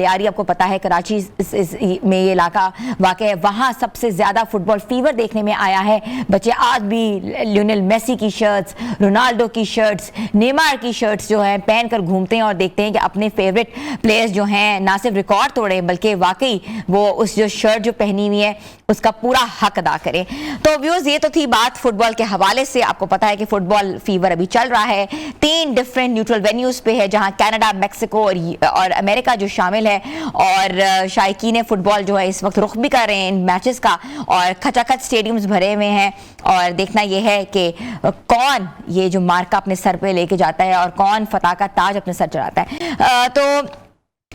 لیاری آپ کو پتا ہے کراچی میں یہ علاقہ واقع ہے, وہاں سب سے زیادہ فٹ بال فیور دیکھنے میں آیا ہے. بچے آج بھی لیونل میسی کی شرٹس, رونالڈو کی شرٹس, نیمار کی شرٹس جو ہیں پہن کر گھومتے ہیں اور دیکھتے ہیں کہ اپنے فیوریٹ پلیئرز جو ہیں نہ صرف ریکارڈ توڑیں بلکہ واقعی وہ اس جو شرٹ جو پہنی ہوئی ہے اس کا پورا حق ادا کریں. تو ویوز یہ تو تھی بات فٹ بال کے حوالے سے. آپ کو پتا ہے کہ فٹ بال فیور ابھی چل رہا ہے, 3 ڈفرینٹ نیوٹرل وینیوز پہ ہے جہاں کینیڈا, میکسیکو اور امریکہ جو شامل ہے, اور شائقین فٹ بال جو ہے اس وقت رخ بھی کر رہے ہیں ان میچز کا, اور کھچا کھچ اسٹیڈیمز بھرے ہوئے ہیں, اور دیکھنا یہ ہے کہ کون یہ جو مارکا اپنے سر پہ لے کے جاتا ہے اور کون فتح کا تاج اپنے سر چڑھاتا ہے. تو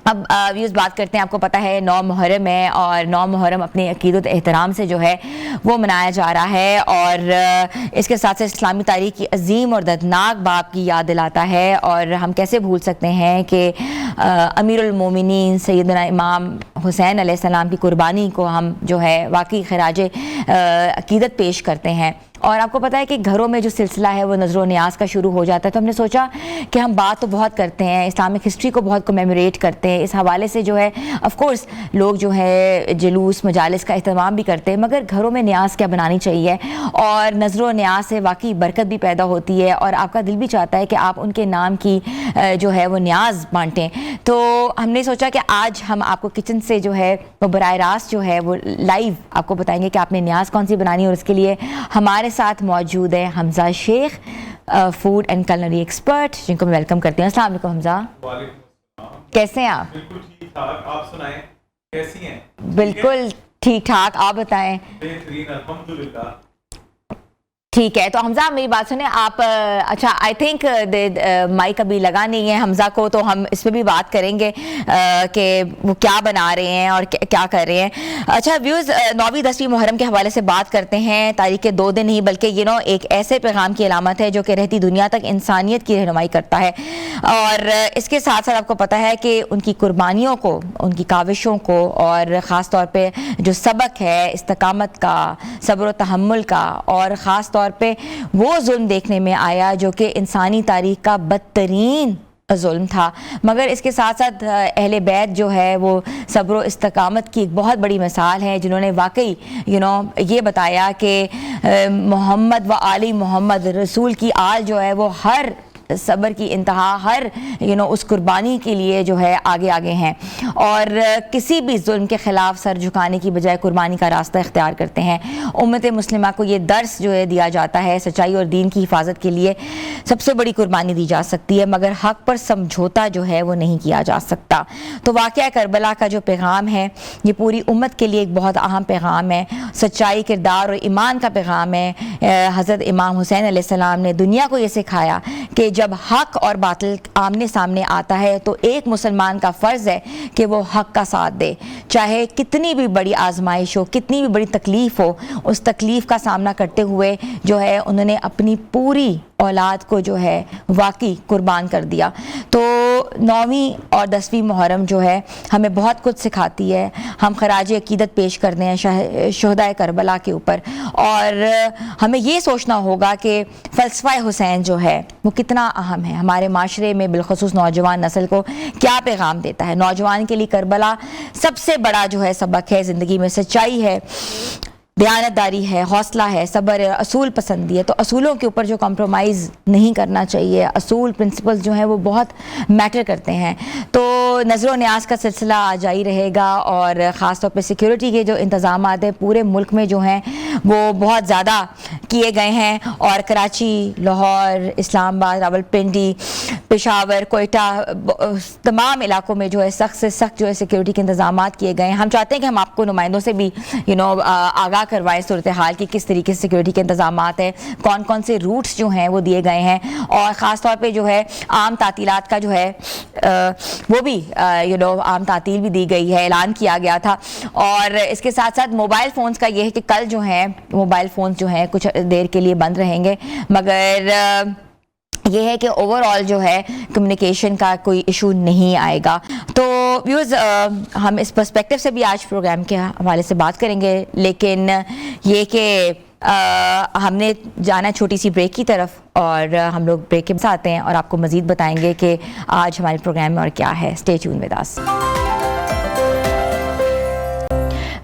اب ویوز بات کرتے ہیں. آپ کو پتا ہے 9 محرم ہے, اور 9 محرم اپنے عقیدت احترام سے جو ہے وہ منایا جا رہا ہے, اور اس کے ساتھ ساتھ اسلامی تاریخ کی عظیم اور دردناک باب کی یاد دلاتا ہے. اور ہم کیسے بھول سکتے ہیں کہ امیر المومنین سیدنا امام حسین علیہ السلام کی قربانی کو ہم جو ہے واقعی خراج عقیدت پیش کرتے ہیں. اور آپ کو پتا ہے کہ گھروں میں جو سلسلہ ہے وہ نظر و نیاز کا شروع ہو جاتا ہے, تو ہم نے سوچا کہ ہم بات تو بہت کرتے ہیں, اسلامک ہسٹری کو بہت کمیموریٹ کرتے ہیں, اس حوالے سے جو ہے آف کورس لوگ جو ہے جلوس مجالس کا اہتمام بھی کرتے ہیں, مگر گھروں میں نیاز کیا بنانی چاہیے, اور نظر و نیاز سے واقعی برکت بھی پیدا ہوتی ہے, اور آپ کا دل بھی چاہتا ہے کہ آپ ان کے نام کی جو ہے وہ نیاز بانٹیں. تو ہم نے سوچا کہ آج ہم آپ کو کچن سے جو ہے وہ براہ راست جو ہے وہ لائیو آپ کو بتائیں گے کہ آپ نے نیاز کون سی بنانی ہے, اور اس کے لیے ہمارے ساتھ موجود ہے حمزہ شیخ, فوڈ اینڈ کلنری ایکسپرٹ, جن کو میں ویلکم کرتی ہوں. السلام علیکم حمزہ. وعلیکم السلام. کیسے ہیں آپ؟ بالکل ٹھیک ٹھاک, آپ سنائیں کیسی ہیں؟ بالکل ٹھیک ٹھاک, آپ بتائیں. بہترین الحمدللہ. ٹھیک ہے, تو حمزہ میری بات سنیں آپ. اچھا آئی تھنک مائک ابھی لگا نہیں ہے حمزہ کو, تو ہم اس پہ بھی بات کریں گے کہ وہ کیا بنا رہے ہیں اور کیا کر رہے ہیں. اچھا ویوز 9ویں 10ویں محرم کے حوالے سے بات کرتے ہیں. تاریخ کے 2 دن ہی بلکہ ایک ایسے پیغام کی علامت ہے جو کہ رہتی دنیا تک انسانیت کی رہنمائی کرتا ہے, اور اس کے ساتھ ساتھ آپ کو پتہ ہے کہ ان کی قربانیوں کو, ان کی کاوشوں کو, اور خاص طور پہ جو سبق ہے استقامت کا, صبر و تحمل کا, اور خاص طور پہ وہ ظلم دیکھنے میں آیا جو کہ انسانی تاریخ کا بدترین ظلم تھا. مگر اس کے ساتھ ساتھ اہل بیت جو ہے وہ صبر و استقامت کی ایک بہت بڑی مثال ہے, جنہوں نے واقعی یہ بتایا کہ محمد و آل محمد رسول کی آل جو ہے وہ ہر صبر کی انتہا, ہر اس قربانی کے لیے جو ہے آگے ہیں, اور کسی بھی ظلم کے خلاف سر جھکانے کی بجائے قربانی کا راستہ اختیار کرتے ہیں. امت مسلمہ کو یہ درس جو ہے دیا جاتا ہے, سچائی اور دین کی حفاظت کے لیے سب سے بڑی قربانی دی جا سکتی ہے, مگر حق پر سمجھوتا جو ہے وہ نہیں کیا جا سکتا. تو واقعہ کربلا کا جو پیغام ہے یہ پوری امت کے لیے ایک بہت اہم پیغام ہے, سچائی, کردار اور ایمان کا پیغام ہے. حضرت امام حسین علیہ السلام نے دنیا کو یہ سکھایا کہ جب حق اور باطل آمنے سامنے آتا ہے تو ایک مسلمان کا فرض ہے کہ وہ حق کا ساتھ دے, چاہے کتنی بھی بڑی آزمائش ہو, کتنی بھی بڑی تکلیف ہو. اس تکلیف کا سامنا کرتے ہوئے جو ہے انہوں نے اپنی پوری اولاد کو جو ہے واقعی قربان کر دیا. تو 9ویں اور 10ویں محرم جو ہے ہمیں بہت کچھ سکھاتی ہے. ہم خراج عقیدت پیش کرتے ہیں شہدائے کربلا کے اوپر, اور ہمیں یہ سوچنا ہوگا کہ فلسفہ حسین جو ہے وہ کتنا اہم ہے ہمارے معاشرے میں, بالخصوص نوجوان نسل کو کیا پیغام دیتا ہے. نوجوان کے لیے کربلا سب سے بڑا جو ہے سبق ہے زندگی میں. سچائی ہے, دیانت داری ہے, حوصلہ ہے, صبر ہے, اصول پسندی ہے. تو اصولوں کے اوپر جو کمپرومائز نہیں کرنا چاہیے, اصول پرنسپلز جو ہیں وہ بہت میٹر کرتے ہیں. تو نظر و نیاز کا سلسلہ جاری رہے گا, اور خاص طور پہ سیکیورٹی کے جو انتظامات ہیں پورے ملک میں جو ہیں وہ بہت زیادہ کیے گئے ہیں, اور کراچی, لاہور, اسلام آباد, راولپنڈی, پشاور, کوئٹہ, تمام علاقوں میں جو ہے سخت سے سخت جو ہے سیکیورٹی کے انتظامات کیے گئے ہیں. ہم چاہتے ہیں کہ ہم آپ کو نمائندوں سے بھی آگاہ کروائیں صورتحال کی کس طریقے سے سیکیورٹی کے انتظامات ہیں, کون کون سے روٹس جو ہیں وہ دیے گئے ہیں, اور خاص طور پہ جو ہے عام تعطیلات کا جو ہے وہ بھی عام تعطیل بھی دی گئی ہے, اعلان کیا گیا تھا. اور اس کے ساتھ ساتھ موبائل فونز کا یہ ہے کہ کل جو ہیں موبائل فونز جو ہیں کچھ دیر کے لیے بند رہیں گے, مگر یہ ہے کہ اوور آل جو ہے کمیونیکیشن کا کوئی ایشو نہیں آئے گا. تو ویوز ہم اس پرسپیکٹیو سے بھی آج پروگرام کے حوالے سے بات کریں گے, لیکن یہ کہ ہم نے جانا چھوٹی سی بریک کی طرف, اور ہم لوگ بریک کے ساتھ آتے ہیں اور آپ کو مزید بتائیں گے کہ آج ہمارے پروگرام میں اور کیا ہے. Stay tuned with us.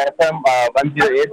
FM 108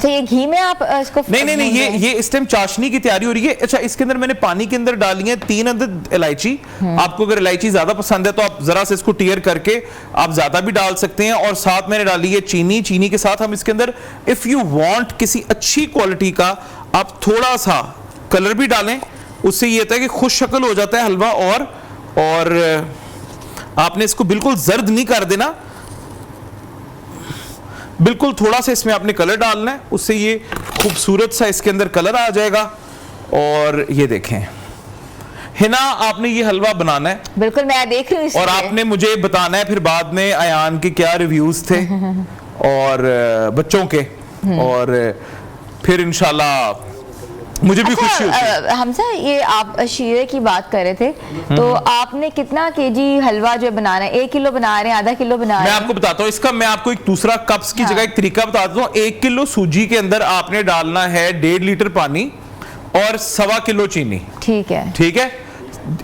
اچھا یہ گھی میں آپ اس کو نہیں یہ اس ٹائم چاشنی کی تیاری ہو رہی ہے. اچھا اس کے اندر میں نے پانی کے اندر ڈالی ہیں 3 عدد الائچی. آپ کو اگر الائچی زیادہ پسند ہے تو آپ ذرا سے اس کو ٹیئر کر کے آپ زیادہ بھی ڈال سکتے ہیں. اور ساتھ میں نے ڈالی ہے چینی کے ساتھ ہم اس کے اندر اف یو وانٹ کسی اچھی کوالٹی کا آپ تھوڑا سا کلر بھی ڈالیں. اس سے یہ ہوتا ہے کہ خوش شکل ہو جاتا ہے حلوہ. اور آپ نے اس کو بالکل زرد نہیں کر دینا, بالکل تھوڑا سا اس میں آپ نے کلر ڈالنا ہے, اس سے یہ خوبصورت سا اس کے اندر کلر آ جائے گا. اور یہ دیکھیں ہنا آپ نے یہ حلوہ بنانا ہے. بالکل میں دیکھ رہی ہوں. اور آپ نے مجھے بتانا ہے پھر بعد میں ایان کے کیا ریویوز تھے اور بچوں کے, اور پھر انشاءاللہ مجھے بھی خوشی ہوتی ہے. حمزہ یہ آپ شیرے کی بات کر رہے تھے تو آپ نے کتنا kg حلوہ جو بنانا ہے, 1 کلو بنا رہے ہیں, آدھا کلو بنا رہے ہیں؟ میں آپ کو بتاتا ہوں اس کا, میں آپ کو ایک دوسرا کپس کی جگہ ایک طریقہ بتاتا ہوں. 1 کلو سوجی کے اندر آپ نے ڈالنا ہے 1.5 لیٹر پانی اور 1.25 کلو چینی. ٹھیک ہے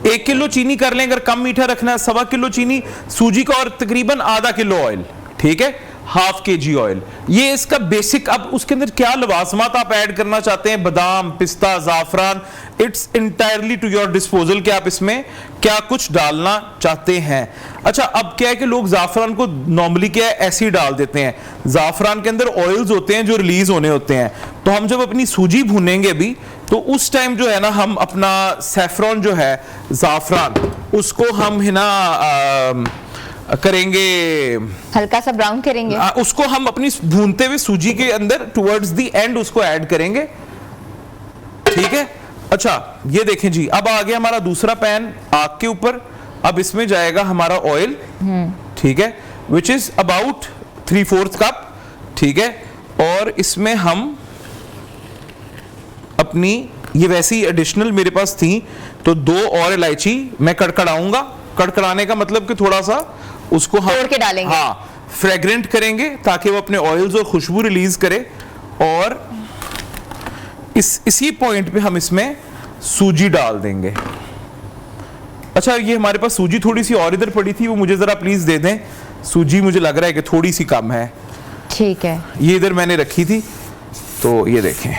1 کلو چینی کر لیں, اگر کم میٹھا رکھنا ہے 1.25 کلو چینی, سوجی کا اور تقریباً آدھا کلو آئل. ٹھیک ہے, 1/2 kg آئل. یہ اس کا بیسک. اب اس کے اندر کیا لوازمات آپ ایڈ کرنا چاہتے ہیں, بادام, پستہ, زعفران, it's entirely to your disposal کہ آپ اس میں کیا کچھ ڈالنا چاہتے ہیں. اچھا اب کیا ہے کہ لوگ زعفران کو نارملی کیا ہے ایسے ہی ڈال دیتے ہیں. زعفران کے اندر آئلز ہوتے ہیں جو ریلیز ہونے ہوتے ہیں. تو ہم جب اپنی سوجی بھونیں گے بھی تو اس ٹائم جو ہے نا ہم اپنا سیفرون جو ہے زعفران اس کو ہم ہے نا کریں گے, ہلکا سا براؤن کریں گے, اس کو ہم اپنی بھونتے ہوئے سوجی کے اندر ٹورڈز دی اینڈ اس کو ایڈ کریں گے. ٹھیک ہے. اچھا یہ دیکھیں جی, اب آ گیا ہمارا دوسرا پین آگ کے اوپر. اب اس میں جائے گا ہمارا آئل. ٹھیک ہے, which is about 3/4 کپ. ٹھیک ہے, اور اس میں ہم اپنی یہ ویسی ایڈیشنل میرے پاس تھی تو 2 اور الائچی میں کڑکڑاؤں گا. کڑکڑانے کا مطلب کہ تھوڑا سا اس کو توڑ کے ڈالیں گے, ہاں فریگرنٹ کریں گے تاکہ وہ اپنے آئلز اور خوشبو ریلیز کرے. اور اسی پوائنٹ پہ ہم اس میں سوجی ڈال دیں گے. اچھا یہ ہمارے پاس سوجی تھوڑی سی اور ادھر پڑی تھی, وہ مجھے ذرا پلیز دے دیں. سوجی مجھے لگ رہا ہے کہ تھوڑی سی کم ہے. ٹھیک ہے, یہ ادھر میں نے رکھی تھی. تو یہ دیکھیں,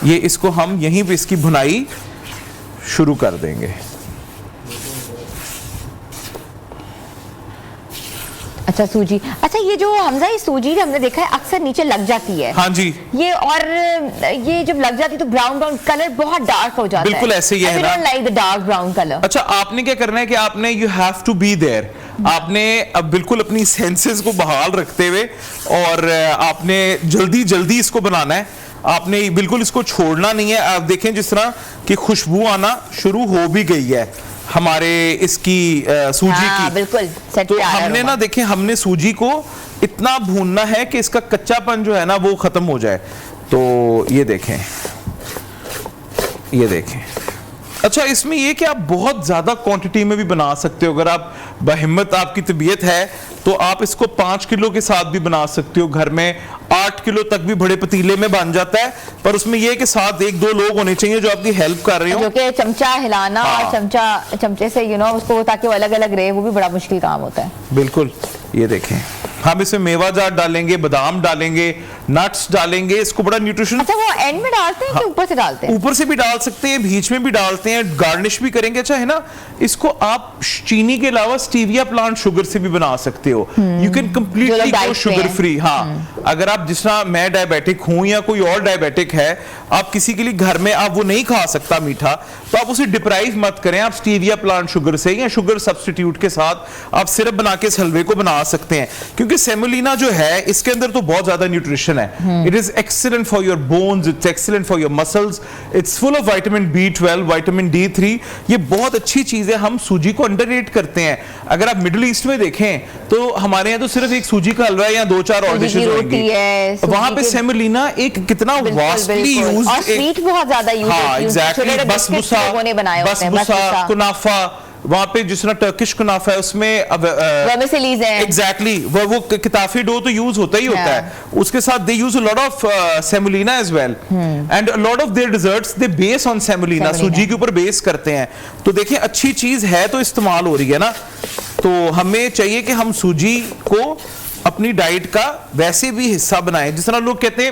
یہ اس کو ہم یہیں پہ اس کی بھنائی شروع کر دیں گے. اچھا سوجی, اچھا یہ جو حمزہ یہ سوجی ہم نے دیکھا ہے اکثر نیچے لگ جاتی ہے. ہاں جی, یہ اور یہ جب لگ جاتی تو براؤن کلر بہت ڈارک ہو جاتا ہے. بالکل ایسے ہی ہے نا, like the dark brown colour. اچھا آپ نے کیا کرنا ہے کہ آپ نے you have to be there. آپ نے اب بالکل اپنی سینسز کو بحال رکھتے ہوئے اور آپ نے جلدی اس کو بنانا ہے. آپ نے بالکل اس کو چھوڑنا نہیں ہے. آپ دیکھیں جس طرح کہ خوشبو آنا شروع ہو بھی گئی ہے ہمارے اس کی سوجی کی. بالکل. تو ہم نے نا دیکھیں ہم نے سوجی کو اتنا بھوننا ہے کہ اس کا کچا پن جو ہے نا وہ ختم ہو جائے. تو یہ دیکھیں, یہ دیکھیں. اچھا اس میں یہ کہ آپ بہت زیادہ کوانٹٹی میں بھی بنا سکتے ہو. اگر آپ بہمت آپ کی طبیعت ہے تو آپ اس کو 5 کلو کے ساتھ بھی بنا سکتے ہو گھر میں. 8 کلو تک بھی بڑے پتیلے میں بن جاتا ہے. پر اس میں یہ کہ ساتھ 1-2 لوگ ہونے چاہیے جو آپ کی ہیلپ کر رہے ہوں, جو کہ چمچہ ہلانا اور چمچے سے اس کو تاکہ وہ الگ الگ رہے, وہ بھی بڑا مشکل کام ہوتا ہے. بالکل. یہ دیکھیں ہم اس میں میوہ جات ڈالیں گے, بادام ڈالیں گے, نٹس ڈالیں گے. اس کو بڑا نیوٹریشن. اچھا وہ اینڈ میں ڈالتے ہیں کہ اوپر سے ڈالتے ہیں؟ اوپر سے بھی ڈال سکتے ہیں, بیچ میں بھی ڈالتے ہیں, گارنش بھی کریں گے. اچھا ہے نا, اس کو آپ چینی کے علاوہ سٹیویا پلانٹ شوگر سے بھی بنا سکتے ہو. You can completely go sugar free. ہاں اگر آپ جس طرح میں ڈائبیٹک ہوں یا کوئی اور ڈائبیٹک ہے, آپ کسی کے لیے گھر میں آپ وہ نہیں کھا سکتا میٹھا, تو آپ اسے ڈپرائیو مت کریں. آپ سٹیویا پلانٹ شوگر سے یا شوگر سبسٹیٹیوٹ کے ساتھ آپ سرپ بنا کے اس حلوے کو بنا سکتے ہیں. کیونکہ سیمولینا جو ہے اس کے اندر تو بہت زیادہ نیوٹریشن ہے. It is excellent for your bones, it's excellent for your muscles, it's full of vitamin B12, vitamin D3. یہ بہت اچھی چیز ہے. ہم سوجی کو انڈر ریٹ کرتے ہیں. اگر آپ مڈل ایسٹ میں دیکھیں تو ہمارے یہاں تو صرف ایک سوجی کا حلوہ ہے یا 2-4 اور ڈشز ہوں گی. وہاں پہ سیمولینا ایک کتنا واسٹلی یوزڈ, اور سویٹ بہت زیادہ یوز ہاں ایگزیکٹلی, بسبوسا, کنافہ. وہاں پہ جس طرح ٹرکش کنافہ ہے اس میں ورمیسیلیز ہے. ایگزیکٹلی وہ کتافی ڈو تو یوز ہوتا ہی ہوتا ہے. اس کے ساتھ they use a lot of semolina as well, and a lot of their desserts they base on semolina. سوجی کے اوپر بیس کرتے ہیں. تو دیکھیں اچھی چیز ہے تو استعمال ہو رہی ہے نا. تو ہمیں چاہیے کہ ہم سوجی کو اپنی ڈائٹ کا ویسے بھی حصہ بنائیں. جس طرح لوگ کہتے ہیں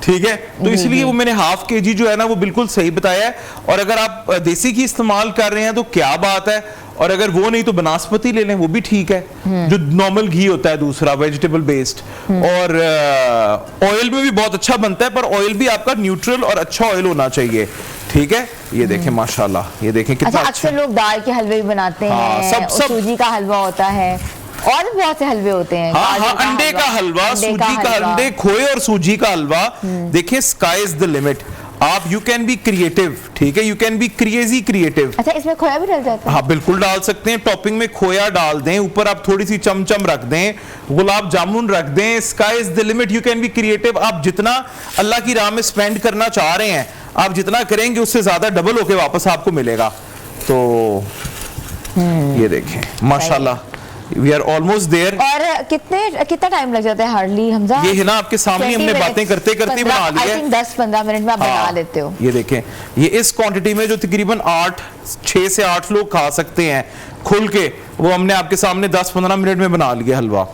ٹھیک ہے. تو اس لیے وہ میں نے ½ kg جو ہے نا وہ بالکل صحیح بتایا ہے. اور اگر آپ دیسی گھی استعمال کر رہے ہیں تو کیا بات ہے, اور اگر وہ نہیں تو بناسپتی لے لیں, وہ بھی ٹھیک ہے, جو نارمل گھی ہوتا ہے دوسرا ویجیٹیبل بیسڈ. اور آئل میں بھی بہت اچھا بنتا ہے, پر آئل بھی آپ کا نیوٹرل اور اچھا آئل ہونا چاہیے. ٹھیک ہے, یہ دیکھیں ماشاءاللہ, یہ دیکھیں کتنا اچھا. اکثر لوگ دال کے حلوے بھی بناتے ہیں, سوجی کا حلوہ ہوتا ہے, اور بھی بہت سے حلوے ہوتے ہیں. ہاں, انڈے کا حلوہ, سوجی کا, انڈے کھوئے اور سوجی کا حلوہ. دیکھیں اسکائی از دا لمٹ. آپ یو کین بی کریٹو, ٹھیک ہے, you can be crazy creative. اچھا, اس میں کھویا بھی ڈال جاتا ہے؟ ہاں بالکل ڈال سکتے ہیں. ٹاپنگ میں کھویا ڈال دیں, اوپر آپ تھوڑی سی چمچم رکھ دیں, گلاب جامن رکھ دیں. Sky is the limit, you can be creative. آپ جتنا اللہ کی راہ میں اسپینڈ کرنا چاہ رہے ہیں, آپ جتنا کریں گے اس سے زیادہ ڈبل ہو کے واپس آپ کو ملے گا. تو یہ دیکھیں ماشاءاللہ, we are almost there. اور کتنا ٹائم لگ جاتا ہے ہارڈلی حمزہ؟ یہ ہے نا آپ کے سامنے ہم نے باتیں کرتے کرتے بنا لی ہے. 10-15 منٹ میں آپ بنا لیتے ہو. یہ دیکھیں, یہ اس کوانٹٹی میں جو تقریباً 6 سے 8 لوگ کھا سکتے ہیں کھل کے, وہ ہم نے آپ کے سامنے 10-15 منٹ میں بنا لیا حلوہ.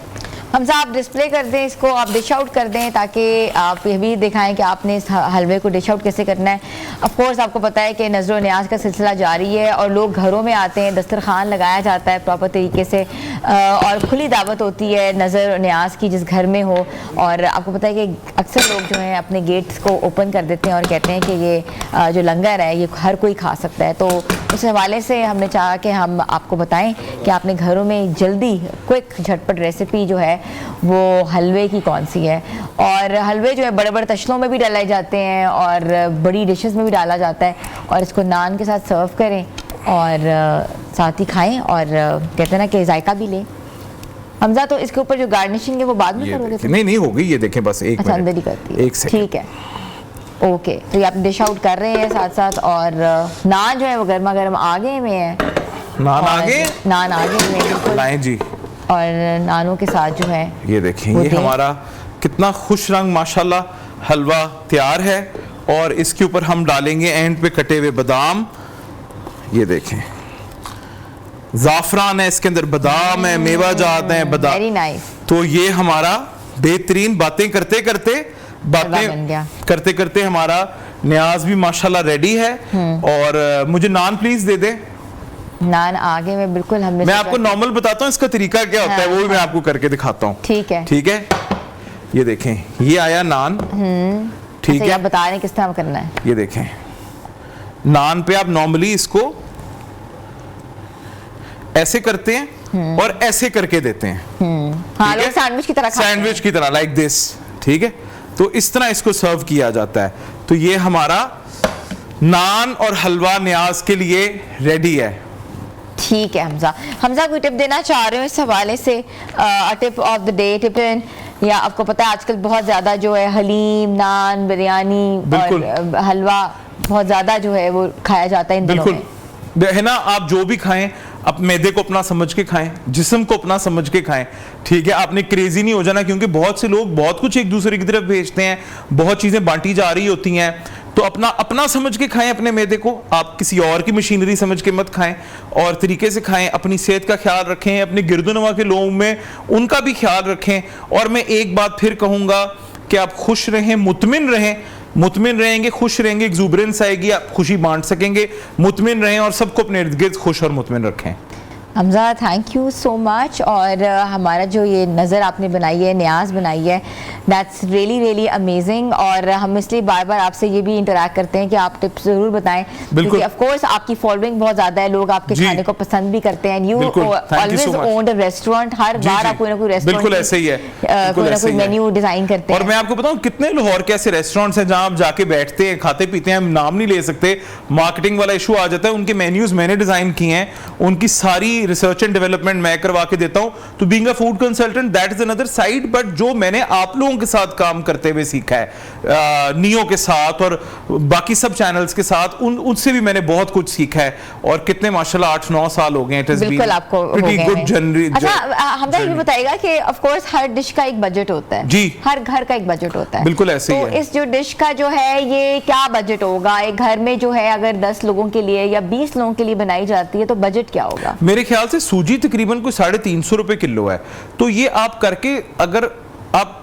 حمزہ آپ ڈسپلے کر دیں اس کو, آپ ڈش آؤٹ کر دیں تاکہ آپ یہ بھی دکھائیں کہ آپ نے اس حلوے کو ڈش آؤٹ کیسے کرنا ہے. آف کورس آپ کو پتہ ہے کہ نظر و نیاز کا سلسلہ جاری ہے, اور لوگ گھروں میں آتے ہیں, دسترخوان لگایا جاتا ہے پراپر طریقے سے, اور کھلی دعوت ہوتی ہے نظر و نیاز کی جس گھر میں ہو. اور آپ کو پتہ ہے کہ اکثر لوگ جو ہیں اپنے گیٹس کو اوپن کر دیتے ہیں اور کہتے ہیں کہ یہ جو لنگر ہے یہ ہر کوئی کھا سکتا ہے. تو اس حوالے سے ہم نے چاہا کہ ہم آپ کو بتائیں کہ آپ نے گھروں میں جلدی کوئک جھٹپٹ ریسیپی جو ہے وہ حلوے کی کون سی ہے. اور حلوے جو ہے بڑے بڑے تشلوں میں بھی ڈالے جاتے ہیں اور بڑی ڈشز میں بھی ڈالا جاتا ہے, اور اس کو نان کے ساتھ سرو کریں اور ساتھ ہی کھائیں, اور کہتے ہیں نا کہ ذائقہ بھی لیں. حمزہ تو اس کے اوپر جو گارنشنگ ہے وہ بعد میں کرو گے؟ نہیں ہو گئی, یہ دیکھیں بس ایک اچھا اندر ہی کرتی ہے, ایک سیکنڈ. ٹھیک ہے, اوکے. تو یہ آپ ڈش آؤٹ کر رہے ہیں ساتھ ساتھ, اور نان جو ہے وہ گرما گرم آگے میں ہے. نان آگے, نان آگے میں لائیں جی. اور نانوں کے ساتھ جو ہے یہ دیکھیں, یہ ہمارا کتنا خوش رنگ ماشاءاللہ حلوہ تیار ہے. اور اس کے اوپر ہم ڈالیں گے اینڈ پہ کٹے ہوئے بادام. یہ دیکھیں زعفران ہے اس کے اندر, بادام ہے, میوہ جات ہیں, بادام. Very nice. تو یہ ہمارا بہترین باتیں کرتے کرتے ہمارا نیاز بھی ماشاءاللہ ریڈی ہے. اور مجھے نان پلیز دے دیں. نان آگے میں بالکل ہم نے, میں آپ کو نارمل بتاتا ہوں اس کا طریقہ کیا ہوتا ہے, وہ بھی میں آپ کو کر کے دکھاتا ہوں. ٹھیک ہے, ٹھیک ہے. یہ دیکھیں, یہ آیا نان. ٹھیک ہے, آپ بتا رہے ہیں کس طرح کرنا ہے. یہ دیکھیں نان پہ آپ نارملی اس کو ایسے کرتے ہیں اور ایسے کر کے دیتے ہیں. ہاں, لوگ سینڈوچ کی طرح کھاتے ہیں, سینڈوچ کی طرح, لائک دس. ٹھیک ہے, تو اس طرح اس کو سرو کیا جاتا ہے. تو یہ ہمارا نان اور حلوہ نیاز کے لیے ریڈی ہے. ٹھیک ہے حمزہ کوئی ٹپ دینا چاہ رہے ہوں اس حوالے سے, ٹپ آف دا ڈے, ٹپ ان, یا آپ کو پتہ ہے آج کل بہت زیادہ جو ہے حلیم, نان, بریانی اور حلوہ بہت زیادہ جو ہے وہ کھایا جاتا ہے ان دنوں میں, ہے نا. آپ جو بھی کھائیں اب میدے کو اپنا سمجھ کے کھائیں, جسم کو اپنا سمجھ کے کھائیں. ٹھیک ہے, آپ نے کریزی نہیں ہو جانا, کیونکہ بہت سے لوگ بہت کچھ ایک دوسرے کی طرف بھیجتے ہیں, بہت چیزیں بانٹی جا رہی ہوتی ہیں. تو اپنا سمجھ کے کھائیں اپنے میدے کو, آپ کسی اور کی مشینری سمجھ کے مت کھائیں, اور طریقے سے کھائیں. اپنی صحت کا خیال رکھیں, اپنے گرد و نواح کے لوگوں میں ان کا بھی خیال رکھیں. اور میں ایک بات پھر کہوں گا کہ آپ خوش رہیں, مطمئن رہیں گے, خوش رہیں گے, ایگزوبرنس آئے گی, آپ خوشی بانٹ سکیں گے. مطمئن رہیں اور سب کو اپنے ارد گرد خوش اور مطمئن رکھیں. حمزہ تھینک یو سو مچ. اور ہمارا جو یہ نظر آپ نے بنائی ہے, نیاز بنائی ہے, دیٹس ریلی ریلی امیزنگ. اور ہم اس لیے بار بار آپ سے یہ بھی انٹریکٹ کرتے ہیں کہ آپ ٹپس ضرور بتائیں, کیونکہ آف کورس آپ کی فالوئنگ بہت زیادہ ہے, لوگ آپ کے کھانے کو پسند بھی کرتے ہیں. You always owned a restaurant, ہر بار آپ کوئی نہ کوئی ریسٹورینٹ, بالکل ایسے ہی ہے, کوئی نہ کوئی مینیو ڈیزائن کرتے ہیں. اور میں آپ کو بتاؤں کتنے لاہور کے ایسے ریسٹورینٹس ہیں جہاں آپ جا کے بیٹھتے ہیں, کھاتے پیتے ہیں, ہم نام نہیں لے سکتے, مارکیٹنگ والا ایشو آ جاتا ہے. ان کے مینیوز میں نے ڈیزائن کیے ہیں, ان کی ساری ریسرچ اینڈ ڈیولپمنٹ میں کروا کے دیتا ہوں. تو being a food consultant that is another side, but جو میں نے آپ لوگوں کے ساتھ کام کرتے ہوئے سیکھا ہے, نیو کے ساتھ اور باقی سب چینلز کے ساتھ, ان سے بھی میں نے بہت کچھ سیکھا ہے. اور کتنے ماشاءاللہ 8-9 سال ہو گئے ہیں. بالکل آپ کو ہو گئے ہیں. اچھا حمزہ یہ بتائے گا کہ آف کورس ہر ڈش کا ایک بجٹ ہوتا ہے, جی, ہر گھر کا ایک بجٹ ہوتا ہے. بالکل ایسے ہی ہے. تو اس جو ڈش کا جو ہے یہ کیا بجٹ ہوگا ایک گھر میں, جو ہے اگر 10 لوگوں کے لیے یا 20 لوگوں کے لیے بنائی جاتی ہے تو بجٹ کیا ہوگا؟ میرے خیال سے سوجی تقریباً کوئی 350 روپے کلو ہے. تو یہ آپ کر کے اگر آپ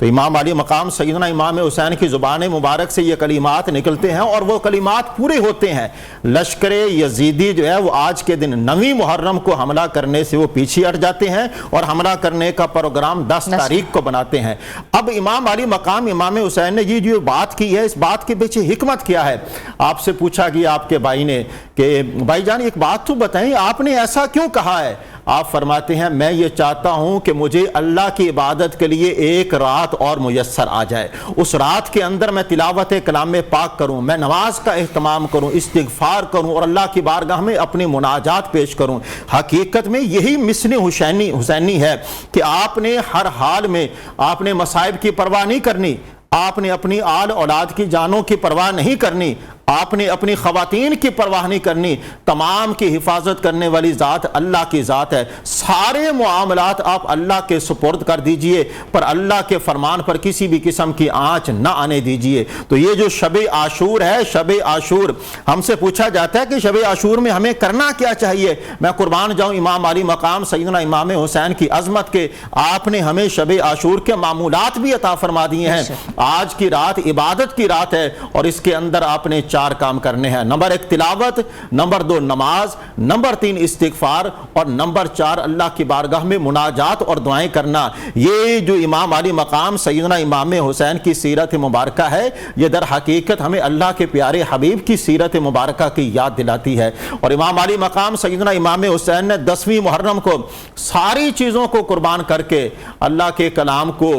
تو امام علی مقام سیدنا امام حسین کی زبان مبارک سے یہ کلمات نکلتے ہیں اور وہ کلمات پورے ہوتے ہیں۔ لشکر یزیدی جو ہے وہ آج کے دن 9 محرم کو حملہ کرنے سے وہ پیچھے ہٹ جاتے ہیں اور حملہ کرنے کا پروگرام 10 تاریخ کو بناتے ہیں۔ اب امام علی مقام امام حسین نے یہ جو بات کی ہے، اس بات کے پیچھے حکمت کیا ہے؟ آپ سے پوچھا گیا آپ کے بھائی نے کہ بھائی جان ایک بات تو بتائیں، آپ نے ایسا کیوں کہا ہے؟ آپ فرماتے ہیں میں یہ چاہتا ہوں کہ مجھے اللہ کی عبادت کے لیے ایک رات اور میسر آ جائے، اس رات کے اندر میں تلاوت کلام پاک کروں، میں نماز کا اہتمام کروں، استغفار کروں اور اللہ کی بارگاہ میں اپنی مناجات پیش کروں۔ حقیقت میں یہی مشن حسینی ہے کہ آپ نے ہر حال میں آپ نے مصائب کی پرواہ نہیں کرنی، آپ نے اپنی آل اولاد کی جانوں کی پرواہ نہیں کرنی، آپ نے اپنی خواتین کی پرواہ نہیں کرنی۔ تمام کی حفاظت کرنے والی ذات اللہ کی ذات ہے، سارے معاملات آپ اللہ کے سپرد کر دیجئے، پر اللہ کے فرمان پر کسی بھی قسم کی آنچ نہ آنے دیجئے۔ تو یہ جو شب عاشور ہے، شب عاشور ہم سے پوچھا جاتا ہے کہ شب عاشور میں ہمیں کرنا کیا چاہیے؟ میں قربان جاؤں امام علی مقام سیدنا امام حسین کی عظمت کے، آپ نے ہمیں شب عاشور کے معمولات بھی عطا فرما دیے ہیں۔ آج کی رات عبادت کی رات ہے اور اس کے اندر آپ نے 4 کام کرنے ہیں۔ نمبر 1 تلاوت، نمبر 2 نماز، نمبر 3 استغفار اور نمبر 4 اللہ کی بارگاہ میں مناجات اور دعائیں کرنا۔ یہ جو امام علی مقام سیدنا امام حسین کی سیرت مبارکہ ہے، یہ در حقیقت ہمیں اللہ کے پیارے حبیب کی سیرت مبارکہ کی یاد دلاتی ہے۔ اور امام علی مقام سیدنا امام حسین نے 10ویں محرم کو ساری چیزوں کو قربان کر کے اللہ کے کلام کو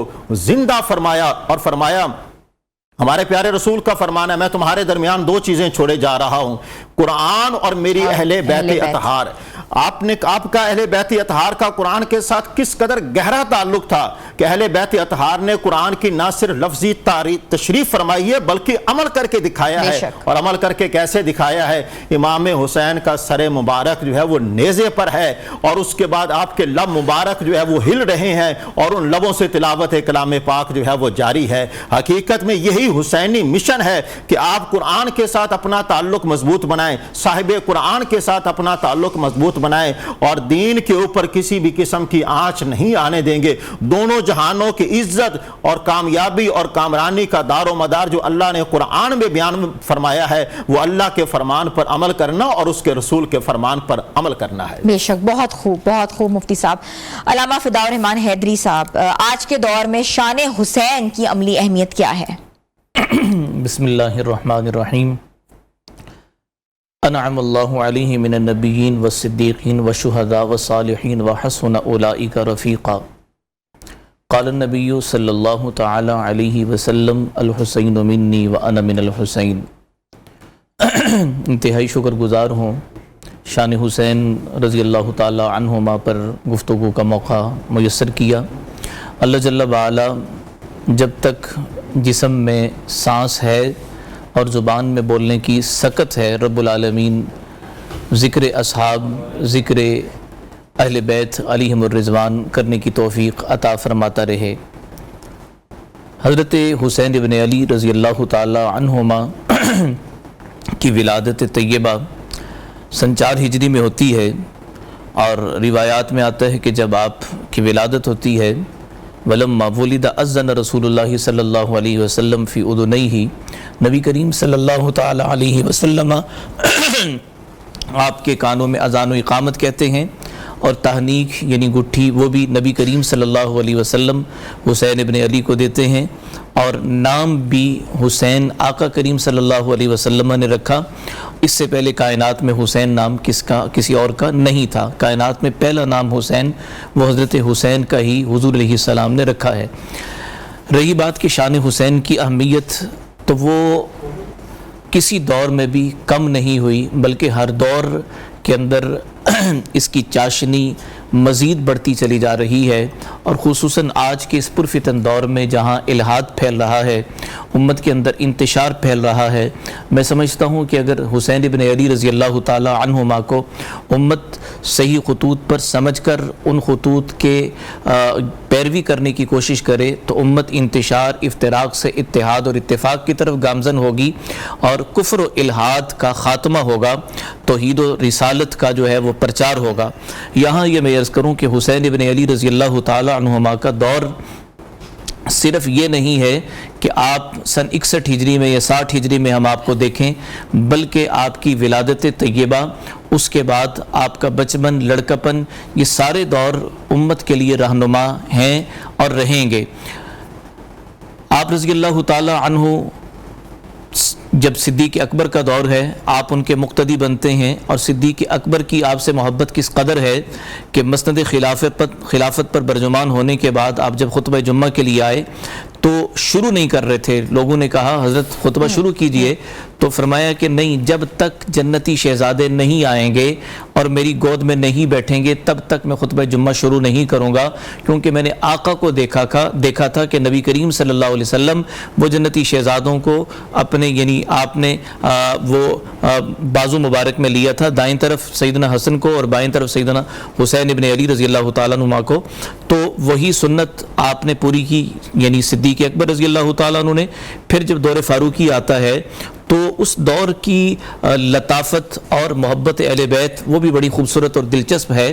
زندہ فرمایا اور فرمایا، ہمارے پیارے رسول کا فرمان ہے میں تمہارے درمیان 2 چیزیں چھوڑے جا رہا ہوں، قرآن اور میری اہل بیت اطہار۔ آپ کا اہل بیت اطہار کا قرآن کے ساتھ کس قدر گہرا تعلق تھا کہ اہل بیت اطہار نے قرآن کی نہ صرف لفظی تشریف فرمائی ہے بلکہ عمل کر کے دکھایا ہے۔ اور عمل کر کے کیسے دکھایا ہے؟ امام حسین کا سر مبارک جو ہے وہ نیزے پر ہے اور اس کے بعد آپ کے لب مبارک جو ہے وہ ہل رہے ہیں اور ان لبوں سے تلاوت کلام پاک جو ہے وہ جاری ہے۔ حقیقت میں یہی حسینی مشن ہے کہ آپ قرآن کے ساتھ اپنا تعلق مضبوط بنائیں، صاحب قرآن کے ساتھ اپنا تعلق مضبوط بنائیں اور دین کے اوپر کسی بھی قسم کی آنچ نہیں آنے دیں گے۔ دونوں جہانوں کی عزت اور کامیابی اور کامرانی کا دار و مدار جو اللہ نے قرآن میں بیان فرمایا ہے وہ اللہ کے فرمان پر عمل کرنا اور اس کے رسول کے فرمان پر عمل کرنا ہے۔ بے شک، بہت خوب مفتی صاحب۔ علامہ فداء الرحمان حیدری صاحب، آج کے دور میں شان حسین کی عملی اہمیت کیا ہے؟ بسم اللہ الرحمن الرحیم۔ انعم اللہ علیہ من النبیین والصدیقین والشہداء والصالحین وحسن اولئک رفیقا۔ قال النبی صلی اللہ تعالی علیہ وسلم الحسین منی وانا من الحسین۔ انتہائی شکر گزار ہوں، شان حسین رضی اللہ تعالی عنہما پر گفتگو کا موقع میسر کیا۔ اللہ جل وعلا جب تک جسم میں سانس ہے اور زبان میں بولنے کی سکت ہے، رب العالمین ذکر اصحاب، ذکر اہل بیت علیہم الرضوان کرنے کی توفیق عطا فرماتا رہے۔ حضرت حسین ابن علی رضی اللہ تعالی عنہما کی ولادت طیبہ سن 4 ہجری میں ہوتی ہے اور روایات میں آتا ہے کہ جب آپ کی ولادت ہوتی ہے وَلَمَّا وُلِدَ أَذَّنَ رسول اللہ صلی اللہ علیہ وسلم فی اذنیہ، نبی کریم صلی اللہ تعالی علیہ وسلم آپ کے کانوں میں اذان و اقامت کہتے ہیں، اور تحنیک یعنی گٹھی وہ بھی نبی کریم صلی اللہ علیہ وسلم حسین ابن علی کو دیتے ہیں، اور نام بھی حسین آقا کریم صلی اللہ علیہ وسلم نے رکھا۔ اس سے پہلے کائنات میں حسین نام کسی اور کا نہیں تھا، کائنات میں پہلا نام حسین وہ حضرت حسین کا ہی حضور علیہ السلام نے رکھا ہے۔ رہی بات کہ شان حسین کی اہمیت، تو وہ کسی دور میں بھی کم نہیں ہوئی، بلکہ ہر دور کے اندر اس کی چاشنی مزید بڑھتی چلی جا رہی ہے، اور خصوصاً آج کے اس پرفتن دور میں جہاں الہاد پھیل رہا ہے، امت کے اندر انتشار پھیل رہا ہے، میں سمجھتا ہوں کہ اگر حسین ابن علی رضی اللہ تعالی عنہما کو امت صحیح خطوط پر سمجھ کر ان خطوط کے پیروی کرنے کی کوشش کرے تو امت انتشار، افتراق سے اتحاد اور اتفاق کی طرف گامزن ہوگی، اور کفر و الہاد کا خاتمہ ہوگا، توحید و رسالت کا جو ہے وہ پرچار ہوگا۔ یہاں یہ میں عرض کروں کہ حسین ابن علی رضی اللہ تعالی عنہما کا دور صرف یہ نہیں ہے کہ آپ سن 61 ہجری میں یا 60 ہجری میں ہم آپ کو دیکھیں، بلکہ آپ کی ولادت طیبہ، اس کے بعد آپ کا بچپن، لڑکپن، یہ سارے دور امت کے لیے رہنما ہیں اور رہیں گے۔ آپ رضی اللہ تعالی عنہ جب صدیق اکبر کا دور ہے، آپ ان کے مقتدی بنتے ہیں، اور صدیق اکبر کی آپ سے محبت کس قدر ہے کہ مسند خلافت پر برجمان ہونے کے بعد آپ جب خطبہ جمعہ کے لیے آئے تو شروع نہیں کر رہے تھے، لوگوں نے کہا حضرت خطبہ شروع کیجئے، تو فرمایا کہ نہیں، جب تک جنتی شہزادے نہیں آئیں گے اور میری گود میں نہیں بیٹھیں گے تب تک میں خطبہ جمعہ شروع نہیں کروں گا، کیونکہ میں نے آقا کو دیکھا تھا کہ نبی کریم صلی اللہ علیہ وسلم وہ جنتی شہزادوں کو اپنے، یعنی آپ نے وہ بازو مبارک میں لیا تھا، دائیں طرف سیدنا حسن کو اور بائیں طرف سیدنا حسین ابن علی رضی اللہ تعالیٰ عنہ کو، تو وہی سنت آپ نے پوری کی، یعنی صدیق اکبر رضی اللہ تعالیٰ عنہ نے۔ پھر جب دور فاروقی آتا ہے تو اس دور کی لطافت اور محبت اہل بیت وہ بھی بڑی خوبصورت اور دلچسپ ہے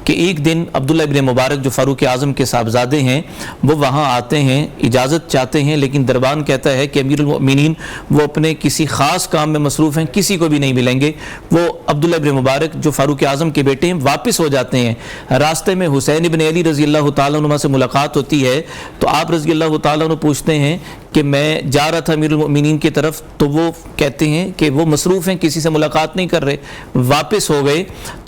کہ ایک دن عبداللہ ابن مبارک جو فاروق اعظم کے صاحبزادے ہیں وہ وہاں آتے ہیں، اجازت چاہتے ہیں، لیکن دربان کہتا ہے کہ امیر المؤمنین وہ اپنے کسی خاص کام میں مصروف ہیں، کسی کو بھی نہیں ملیں گے۔ وہ عبداللہ ابن مبارک جو فاروق اعظم کے بیٹے ہیں واپس ہو جاتے ہیں، راستے میں حسین ابن علی رضی اللہ تعالیٰ عنہ سے ملاقات ہوتی ہے، تو آپ رضی اللہ تعالیٰ عنہ پوچھتے ہیں کہ میں جا رہا تھا امیر المؤمنین کی طرف، تو وہ کہتے ہیں کہ وہ مصروف ہیں، کسی سے ملاقات نہیں کر رہے، واپس ہو گئے۔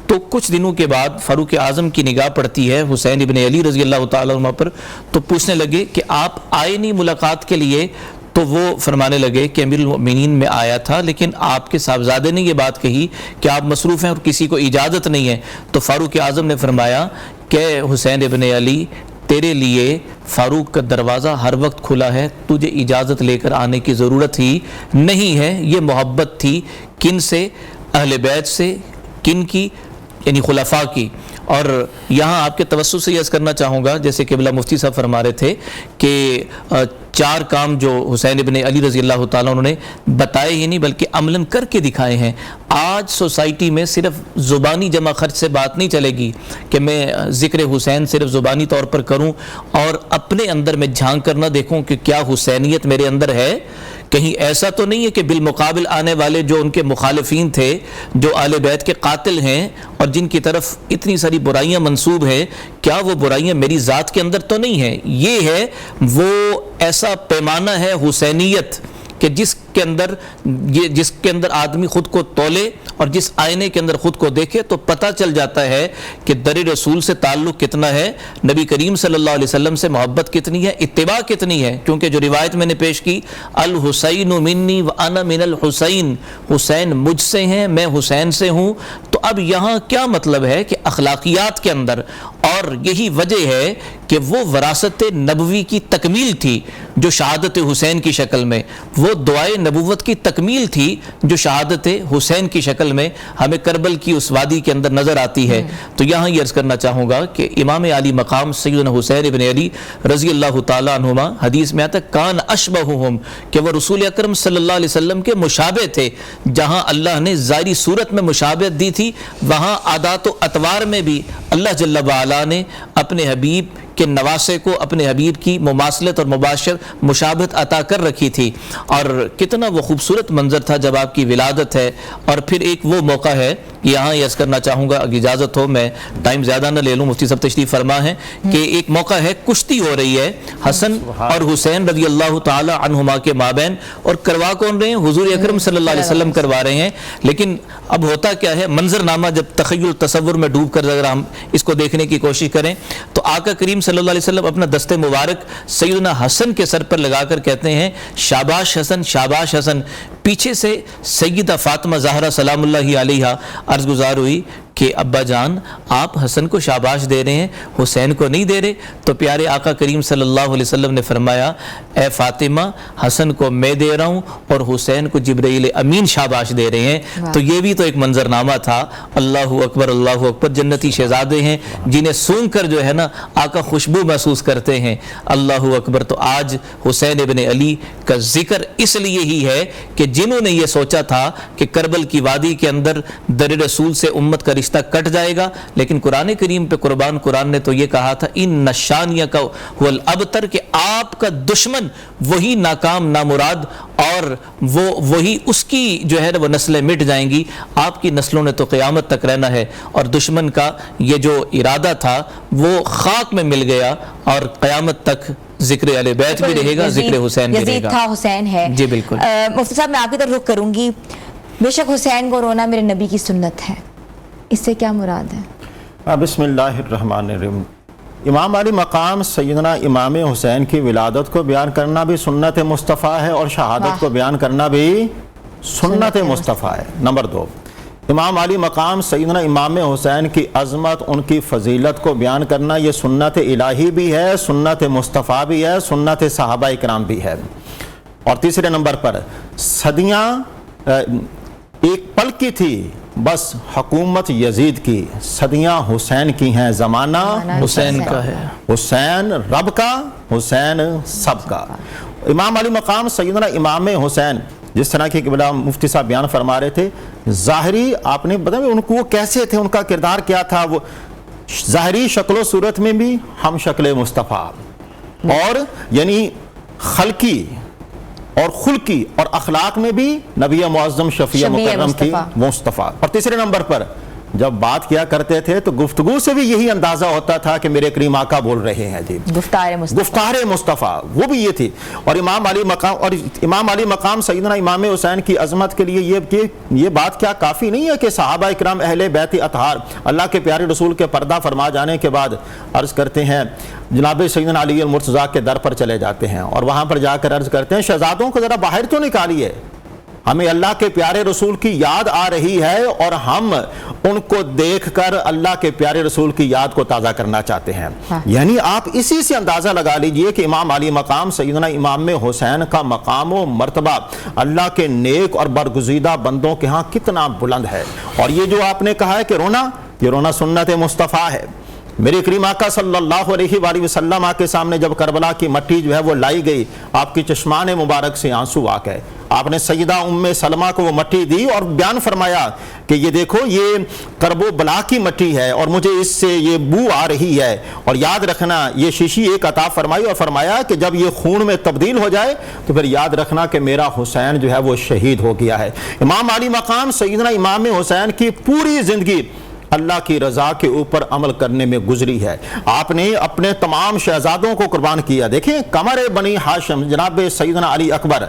تو کچھ دنوں کے بعد فاروق اعظم کی نگاہ پڑتی ہے حسین ابن علی رضی اللہ تعالیٰ عنہ پر، تو پوچھنے لگے کہ آپ آئے نہیں ملاقات کے لیے؟ تو وہ فرمانے لگے کہ امیر المؤمنین میں آیا تھا، لیکن آپ کے صاحبزادے نے یہ بات کہی کہ آپ مصروف ہیں اور کسی کو اجازت نہیں ہے۔ تو فاروق اعظم نے فرمایا کہ حسین ابن علی، تیرے لیے فاروق کا دروازہ ہر وقت کھلا ہے، تجھے اجازت لے کر آنے کی ضرورت ہی نہیں ہے۔ یہ محبت تھی کن سے؟ اہل بیت سے۔ کن کی؟ یعنی خلفاء کی۔ اور یہاں آپ کے توسط سے یہ عرض کرنا چاہوں گا، جیسے قبلہ مفتی صاحب فرما رہے تھے کہ 4 کام جو حسین ابن علی رضی اللہ تعالیٰ عنہ نے بتائے ہی نہیں بلکہ عملاً کر کے دکھائے ہیں۔ آج سوسائٹی میں صرف زبانی جمع خرچ سے بات نہیں چلے گی کہ میں ذکر حسین صرف زبانی طور پر کروں اور اپنے اندر میں جھانک کر نہ دیکھوں کہ کیا حسینیت میرے اندر ہے۔ کہیں ایسا تو نہیں ہے کہ بالمقابل آنے والے جو ان کے مخالفین تھے، جو آل بیت کے قاتل ہیں اور جن کی طرف اتنی ساری برائیاں منسوب ہیں، کیا وہ برائیاں میری ذات کے اندر تو نہیں ہیں؟ یہ ہے وہ ایسا پیمانہ ہے حسینیت کہ جس کے اندر آدمی خود کو تولے اور جس آئینے کے اندر خود کو دیکھے تو پتہ چل جاتا ہے کہ در رسول سے تعلق کتنا ہے، نبی کریم صلی اللہ علیہ وسلم سے محبت کتنی ہے، اتباع کتنی ہے۔ کیونکہ جو روایت میں نے پیش کی، الحسین منی وانا من الحسین، حسین مجھ سے ہیں، میں حسین سے ہوں۔ تو اب یہاں کیا مطلب ہے کہ اخلاقیات کے اندر، اور یہی وجہ ہے کہ وہ وراثت نبوی کی تکمیل تھی جو شہادت حسین کی شکل میں، وہ دعائے نبوت کی تکمیل تھی جو شہادت حسین کی شکل میں ہمیں کربل کی اس وادی کے اندر نظر آتی ہے۔ تو یہاں یہ عرض کرنا چاہوں گا کہ امام علی مقام سیدنا حسین ابن علی رضی اللہ تعالیٰ عنہما، حدیث میں آتا ہے کان اشبہہم، کہ وہ رسول اکرم صلی اللہ علیہ وسلم کے مشابہ تھے۔ جہاں اللہ نے ظاہری صورت میں مشابہت دی تھی، وہاں عادات و اطوار میں بھی اللہ جل وعلا نے اپنے حبیب کے نواسے کو اپنے حبیب کی مماثلت اور مشابہت عطا کر رکھی تھی۔ اور کتنا وہ خوبصورت منظر تھا جب آپ کی ولادت ہے۔ اور پھر ایک وہ موقع ہے، یہاں یہ عرض کرنا چاہوں گا، اگر اجازت ہو میں ٹائم زیادہ نہ لے لوں، مفتی صاحب تشریف فرما ہے کہ ایک موقع ہے، کشتی ہو رہی ہے حسن اور حسین رضی اللہ تعالی عنہما کے مابین، اور کروا کون رہے ہیں؟ حضور اکرم صلی اللہ علیہ وسلم کروا رہے ہیں۔ لیکن اب ہوتا کیا ہے، منظر نامہ جب تخیل تصور میں ڈوب کر اگر ہم اس کو دیکھنے کی کوشش کریں تو آقا کریم صلی اللہ علیہ وسلم اپنا دست مبارک سیدنا حسن کے سر پر لگا کر کہتے ہیں شاباش حسن، شاباش حسن۔ پیچھے سے سیدہ فاطمہ زہرا سلام اللہ علیہا عرض گزار ہوئی کہ ابا جان آپ حسن کو شاباش دے رہے ہیں، حسین کو نہیں دے رہے۔ تو پیارے آقا کریم صلی اللہ علیہ وسلم نے فرمایا اے فاطمہ، حسن کو میں دے رہا ہوں اور حسین کو جبرائیل امین شاباش دے رہے ہیں۔ تو یہ بھی تو ایک منظرنامہ تھا۔ اللہ اکبر، اللہ اکبر۔ جنتی شہزادے ہیں جنہیں سونگ کر جو ہے نا آقا خوشبو محسوس کرتے ہیں۔ اللہ اکبر۔ تو آج حسین ابن علی کا ذکر اس لیے ہی ہے کہ جنہوں نے یہ سوچا تھا کہ کربل کی وادی کے اندر در رسول سے امت کا رشتہ رشتہ کٹ جائے گا. لیکن قرآن کریم پہ قربان، قرآن نے تو یہ کہا تھا ان نشانیہ کا هو الابتر، کہ آپ کا دشمن وہی ناکام نامراد اور وہی اس کی جو ہے وہ نسلیں مٹ جائیں گی. آپ کی نسلوں نے تو قیامت تک رہنا ہے، اور دشمن کا یہ جو ارادہ تھا وہ خاک میں مل گیا، اور قیامت تک ذکر اہل بیت بھی رہے گا، ذکر حسین بھی رہے یزید گا. تھا، حسین ہے. جی بالکل. مفتی صاحب میں آپ کی طرف رخ کروں گی. بے شک حسین کو رونا میرے نبی کی سنت ہے، اس سے کیا مراد ہے؟ بسم اللہ الرحمن الرحیم. امام علی مقام سیدنا امام حسین کی ولادت کو بیان کرنا بھی سنت مصطفیٰ ہے، اور شہادت کو بیان کرنا بھی سنت مصطفیٰ ہے. نمبر 2، امام علی مقام سیدنا امام حسین کی عظمت، ان کی فضیلت کو بیان کرنا یہ سنت الہی بھی ہے، سنت مصطفیٰ بھی ہے، سنت صحابہ اکرام بھی ہے. اور تیسرے نمبر پر صدیاں ایک پل کی تھی بس حکومت یزید کی، صدیاں حسین کی ہیں، زمانہ حسین کا ہے. حسین رب کا، حسین سب کا. امام علی مقام سیدنا امام حسین جس طرح کی قبلہ مفتی صاحب بیان فرما رہے تھے، ظاہری آپ نے بتایا ان کو وہ کیسے تھے، ان کا کردار کیا تھا. وہ ظاہری شکل و صورت میں بھی ہم شکل مصطفیٰ، اور یعنی خلقی اور خلقی اور اخلاق میں بھی نبی معظم شفیع مکرم کی مصطفیٰ. اور تیسرے نمبر پر جب بات کیا کرتے تھے تو گفتگو سے بھی یہی اندازہ ہوتا تھا کہ میرے کریم آقا بول رہے ہیں. جی گفتار مصطفیٰ وہ بھی یہ تھی. اور امام علی مقام سیدنا امام حسین کی عظمت کے لیے یہ بات کیا کافی نہیں ہے کہ صحابہ اکرام اہل بیت اطہار اللہ کے پیارے رسول کے پردہ فرما جانے کے بعد عرض کرتے ہیں جناب سیدنا علی المرتضیٰ کے در پر چلے جاتے ہیں، اور وہاں پر جا کر عرض کرتے ہیں شہزادوں کو ذرا باہر تو نکالیے، ہمیں اللہ کے پیارے رسول کی یاد آ رہی ہے، اور ہم ان کو دیکھ کر اللہ کے پیارے رسول کی یاد کو تازہ کرنا چاہتے ہیں. یعنی آپ اسی سے اندازہ لگا لیجئے کہ امام علی مقام سیدنا امام حسین کا مقام و مرتبہ اللہ کے نیک اور برگزیدہ بندوں کے ہاں کتنا بلند ہے. اور یہ جو آپ نے کہا ہے کہ یہ رونا سنت مصطفیٰ ہے. میرے کریم آقا صلی اللہ علیہ وآلہ وسلم کے سامنے جب کربلا کی مٹی جو ہے وہ لائی گئی، آپ کی چشمان مبارک سے آنسو آ گئے. آپ نے سیدہ ام سلمہ کو وہ مٹی دی اور بیان فرمایا کہ یہ دیکھو یہ کرب و بلا کی مٹی ہے، اور مجھے اس سے یہ بو آ رہی ہے، اور یاد رکھنا یہ شیشی ایک عطا فرمائی، اور فرمایا کہ جب یہ خون میں تبدیل ہو جائے تو پھر یاد رکھنا کہ میرا حسین جو ہے وہ شہید ہو گیا ہے. امام علی مقام سیدنا امام حسین کی پوری زندگی اللہ کی رضا کے اوپر عمل کرنے میں گزری ہے. آپ نے اپنے تمام شہزادوں کو قربان کیا. دیکھیں قمر بنی ہاشم جناب سیدنا علی اکبر،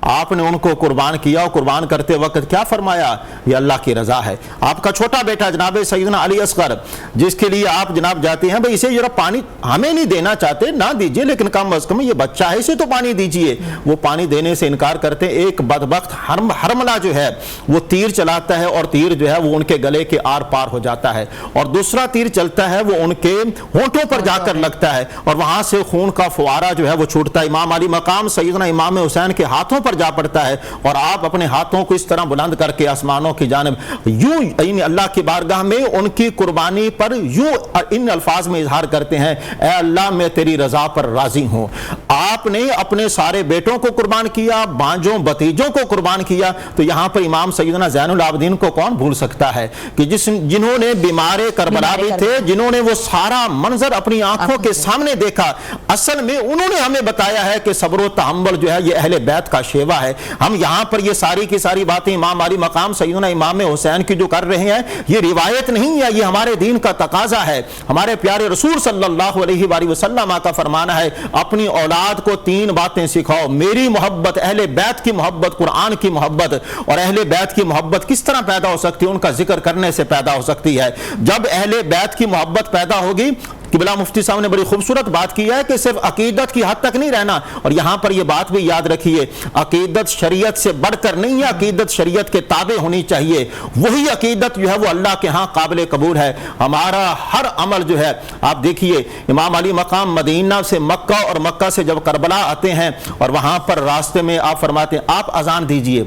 آپ نے ان کو قربان کیا، اور قربان کرتے وقت کیا فرمایا؟ یہ اللہ کی رضا ہے. آپ کا چھوٹا بیٹا جناب سیدنا علی اصغر، جس کے لیے آپ جناب جاتے ہیں بھئی اسے ذرا پانی ہمیں نہیں دینا چاہتے، نہ دیجئے، لیکن کم از کم یہ بچہ ہے اسے تو پانی دیجئے. وہ پانی دینے سے انکار کرتے. ایک بدبخت حرملہ جو ہے وہ تیر چلاتا ہے، اور تیر جو ہے وہ ان کے گلے کے آر پار ہو جاتا ہے، اور دوسرا تیر چلتا ہے وہ ان کے ہونٹوں پر جا کر لگتا ہے، اور وہاں سے خون کا فوارہ جو ہے وہ چھوٹتا ہے. امام علی مقام سیدنا امام حسین کے ہاتھوں پر جا پڑتا ہے، اور آپ اپنے ہاتھوں کو اس طرح بلند کر کے آسمانوں کی جانب یوں اللہ کی بارگاہ میں ان کی قربانی پر یوں ان الفاظ میں اظہار کرتے ہیں، اے اللہ میں تیری رضا پر راضی ہوں. آپ نے اپنے سارے بیٹوں کو قربان کیا، بانجوں بتیجوں کو قربان کیا. تو یہاں پر امام سیدنا زین العابدین کو کون بھول سکتا ہے کہ جنہوں نے بیمار کربلا بھی تھے، جنہوں نے وہ سارا منظر اپنی آنکھوں کے سامنے دیکھا. اصل میں انہوں نے ہمیں بتایا ہے کہ صبر و تحمل جو ہے یہ اہل بیت کا شیوا ہے. ہم یہاں پر یہ ساری کی ساری باتیں امام علی مقام سیدنا امام حسین کی جو کر رہے ہیں یہ روایت نہیں ہے، یہ ہمارے دین کا تقاضا ہے. ہمارے پیارے رسول صلی اللہ علیہ وآلہ وسلم کا فرمانا ہے اپنی اولاد کو 3 باتیں سکھاؤ. میری محبت، اہل بیت کی محبت، قرآن کی محبت. اور اہل بیت کی محبت کس طرح پیدا ہو سکتی ہے؟ ان کا ذکر کرنے سے پیدا ہو سکتی ہے. جب اہل بیت کی محبت پیدا ہوگی، قبلہ مفتی صاحب نے بڑی خوبصورت بات کی ہے کہ صرف عقیدت کی حد تک نہیں رہنا. اور یہاں پر یہ بات بھی یاد رکھیے، عقیدت شریعت سے بڑھ کر نہیں ہے، عقیدت شریعت کے تابع ہونی چاہیے. وہی عقیدت جو ہے وہ اللہ کے ہاں قابل قبول ہے. ہمارا ہر عمل جو ہے، آپ دیکھیے امام علی مقام مدینہ سے مکہ، اور مکہ سے جب کربلا آتے ہیں، اور وہاں پر راستے میں آپ فرماتے ہیں آپ اذان دیجئے.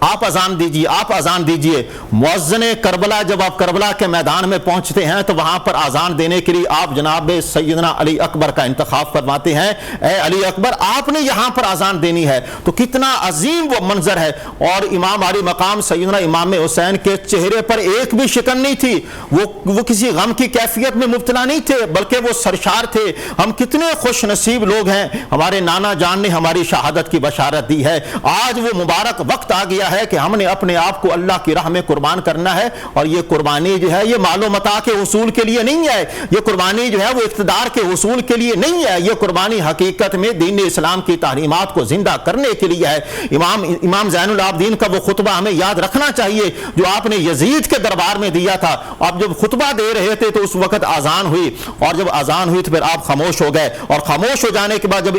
آپ اذان دیجیے، آپ اذان دیجیے۔ مؤذن کربلا جب آپ کربلا کے میدان میں پہنچتے ہیں تو وہاں پر اذان دینے کے لیے آپ جناب سیدنا علی اکبر کا انتخاب فرماتے ہیں، اے علی اکبر آپ نے یہاں پر اذان دینی ہے۔ تو کتنا عظیم وہ منظر ہے، اور امام علی مقام سیدنا امام حسین کے چہرے پر ایک بھی شکن نہیں تھی، وہ کسی غم کی کیفیت میں مبتلا نہیں تھے، بلکہ وہ سرشار تھے۔ ہم کتنے خوش نصیب لوگ ہیں، ہمارے نانا جان نے ہماری شہادت کی بشارت دی ہے۔ آج وہ مبارک وقت آ گیا ہے کہ ہم نے اپنے آپ کو اللہ کی راہ میں قربان کرنا ہے، اور یہ قربانی جو ہے یہ مال و متاع کے حصول کے لیے نہیں ہے، یہ قربانی جو ہے وہ اقتدار کے حصول کے لیے نہیں ہے، یہ قربانی حقیقت میں دین اسلام کی تعلیمات کو زندہ کرنے کے لیے ہے۔ امام زین العابدین کا وہ خطبہ ہمیں یاد رکھنا چاہیے جو آپ نے یزید کے دربار میں دیا تھا۔ آپ جب خطبہ دے رہے تھے تو اس وقت اذان ہوئی، اور جب اذان ہوئی تو پھر آپ خاموش ہو گئے، اور خاموش ہو جانے کے بعد جب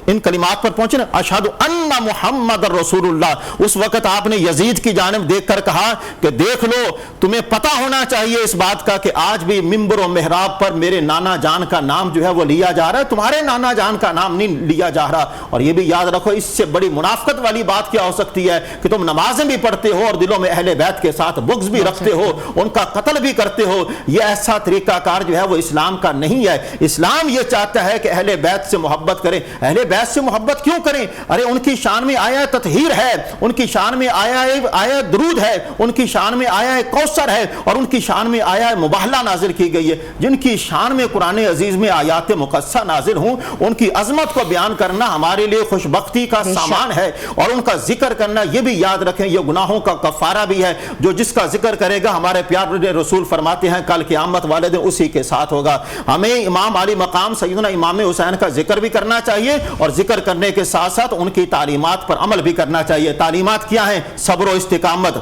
ان کلمات پر پہنچے نا، اشہد ان محمد رسول اللہ، اس وقت آپ نے یزید کی جانب دیکھ کر کہا کہ دیکھ لو، تمہیں پتہ ہونا چاہیے اس بات کا کہ آج بھی منبر و محراب پر میرے نانا جان کا نام جو ہے وہ لیا جا رہا ہے، تمہارے نانا جان کا نام نہیں لیا جا رہا۔ اور یہ بھی یاد رکھو، اس سے بڑی منافقت والی بات کیا ہو سکتی ہے کہ تم نمازیں بھی پڑھتے ہو اور دلوں میں اہل بیت کے ساتھ بغض بھی رکھتے ہو، ان کا قتل بھی کرتے ہو۔ یہ ایسا طریقہ کار جو ہے وہ اسلام کا نہیں ہے۔ اسلام یہ چاہتا ہے کہ اہل بیت سے محبت کریں۔ اہل بیت سے محبت کیوں کریں؟ ارے ان کی شان میں آیا تطہیر ہے، ان کی شان میں آیا درود ہے، ان کی شان میں آیا کوثر ہے، اور ان کی شان میں آیا مباہلہ نازل کی گئی ہے۔ جن کی شان میں قرآن عزیز میں آیات مقدسہ نازل ہوں، ان کی عظمت کو بیان کرنا ہمارے لیے خوش بختی کا سامان ہے، اور ان کا ذکر کرنا یہ بھی یاد رکھیں یہ گناہوں کا کفارہ بھی ہے۔ جو جس کا ذکر کرے گا، ہمارے پیارے رسول فرماتے ہیں کل قیامت والے دن اسی کے ساتھ ہوگا۔ ہمیں امام علی مقام سیدنا امام حسین کا ذکر بھی کرنا چاہیے، اور ذکر کرنے کے ساتھ ساتھ ان کی تعلیمات پر عمل بھی کرنا چاہیے۔ تعلیمات کیا ہیں؟ صبر و استقامت،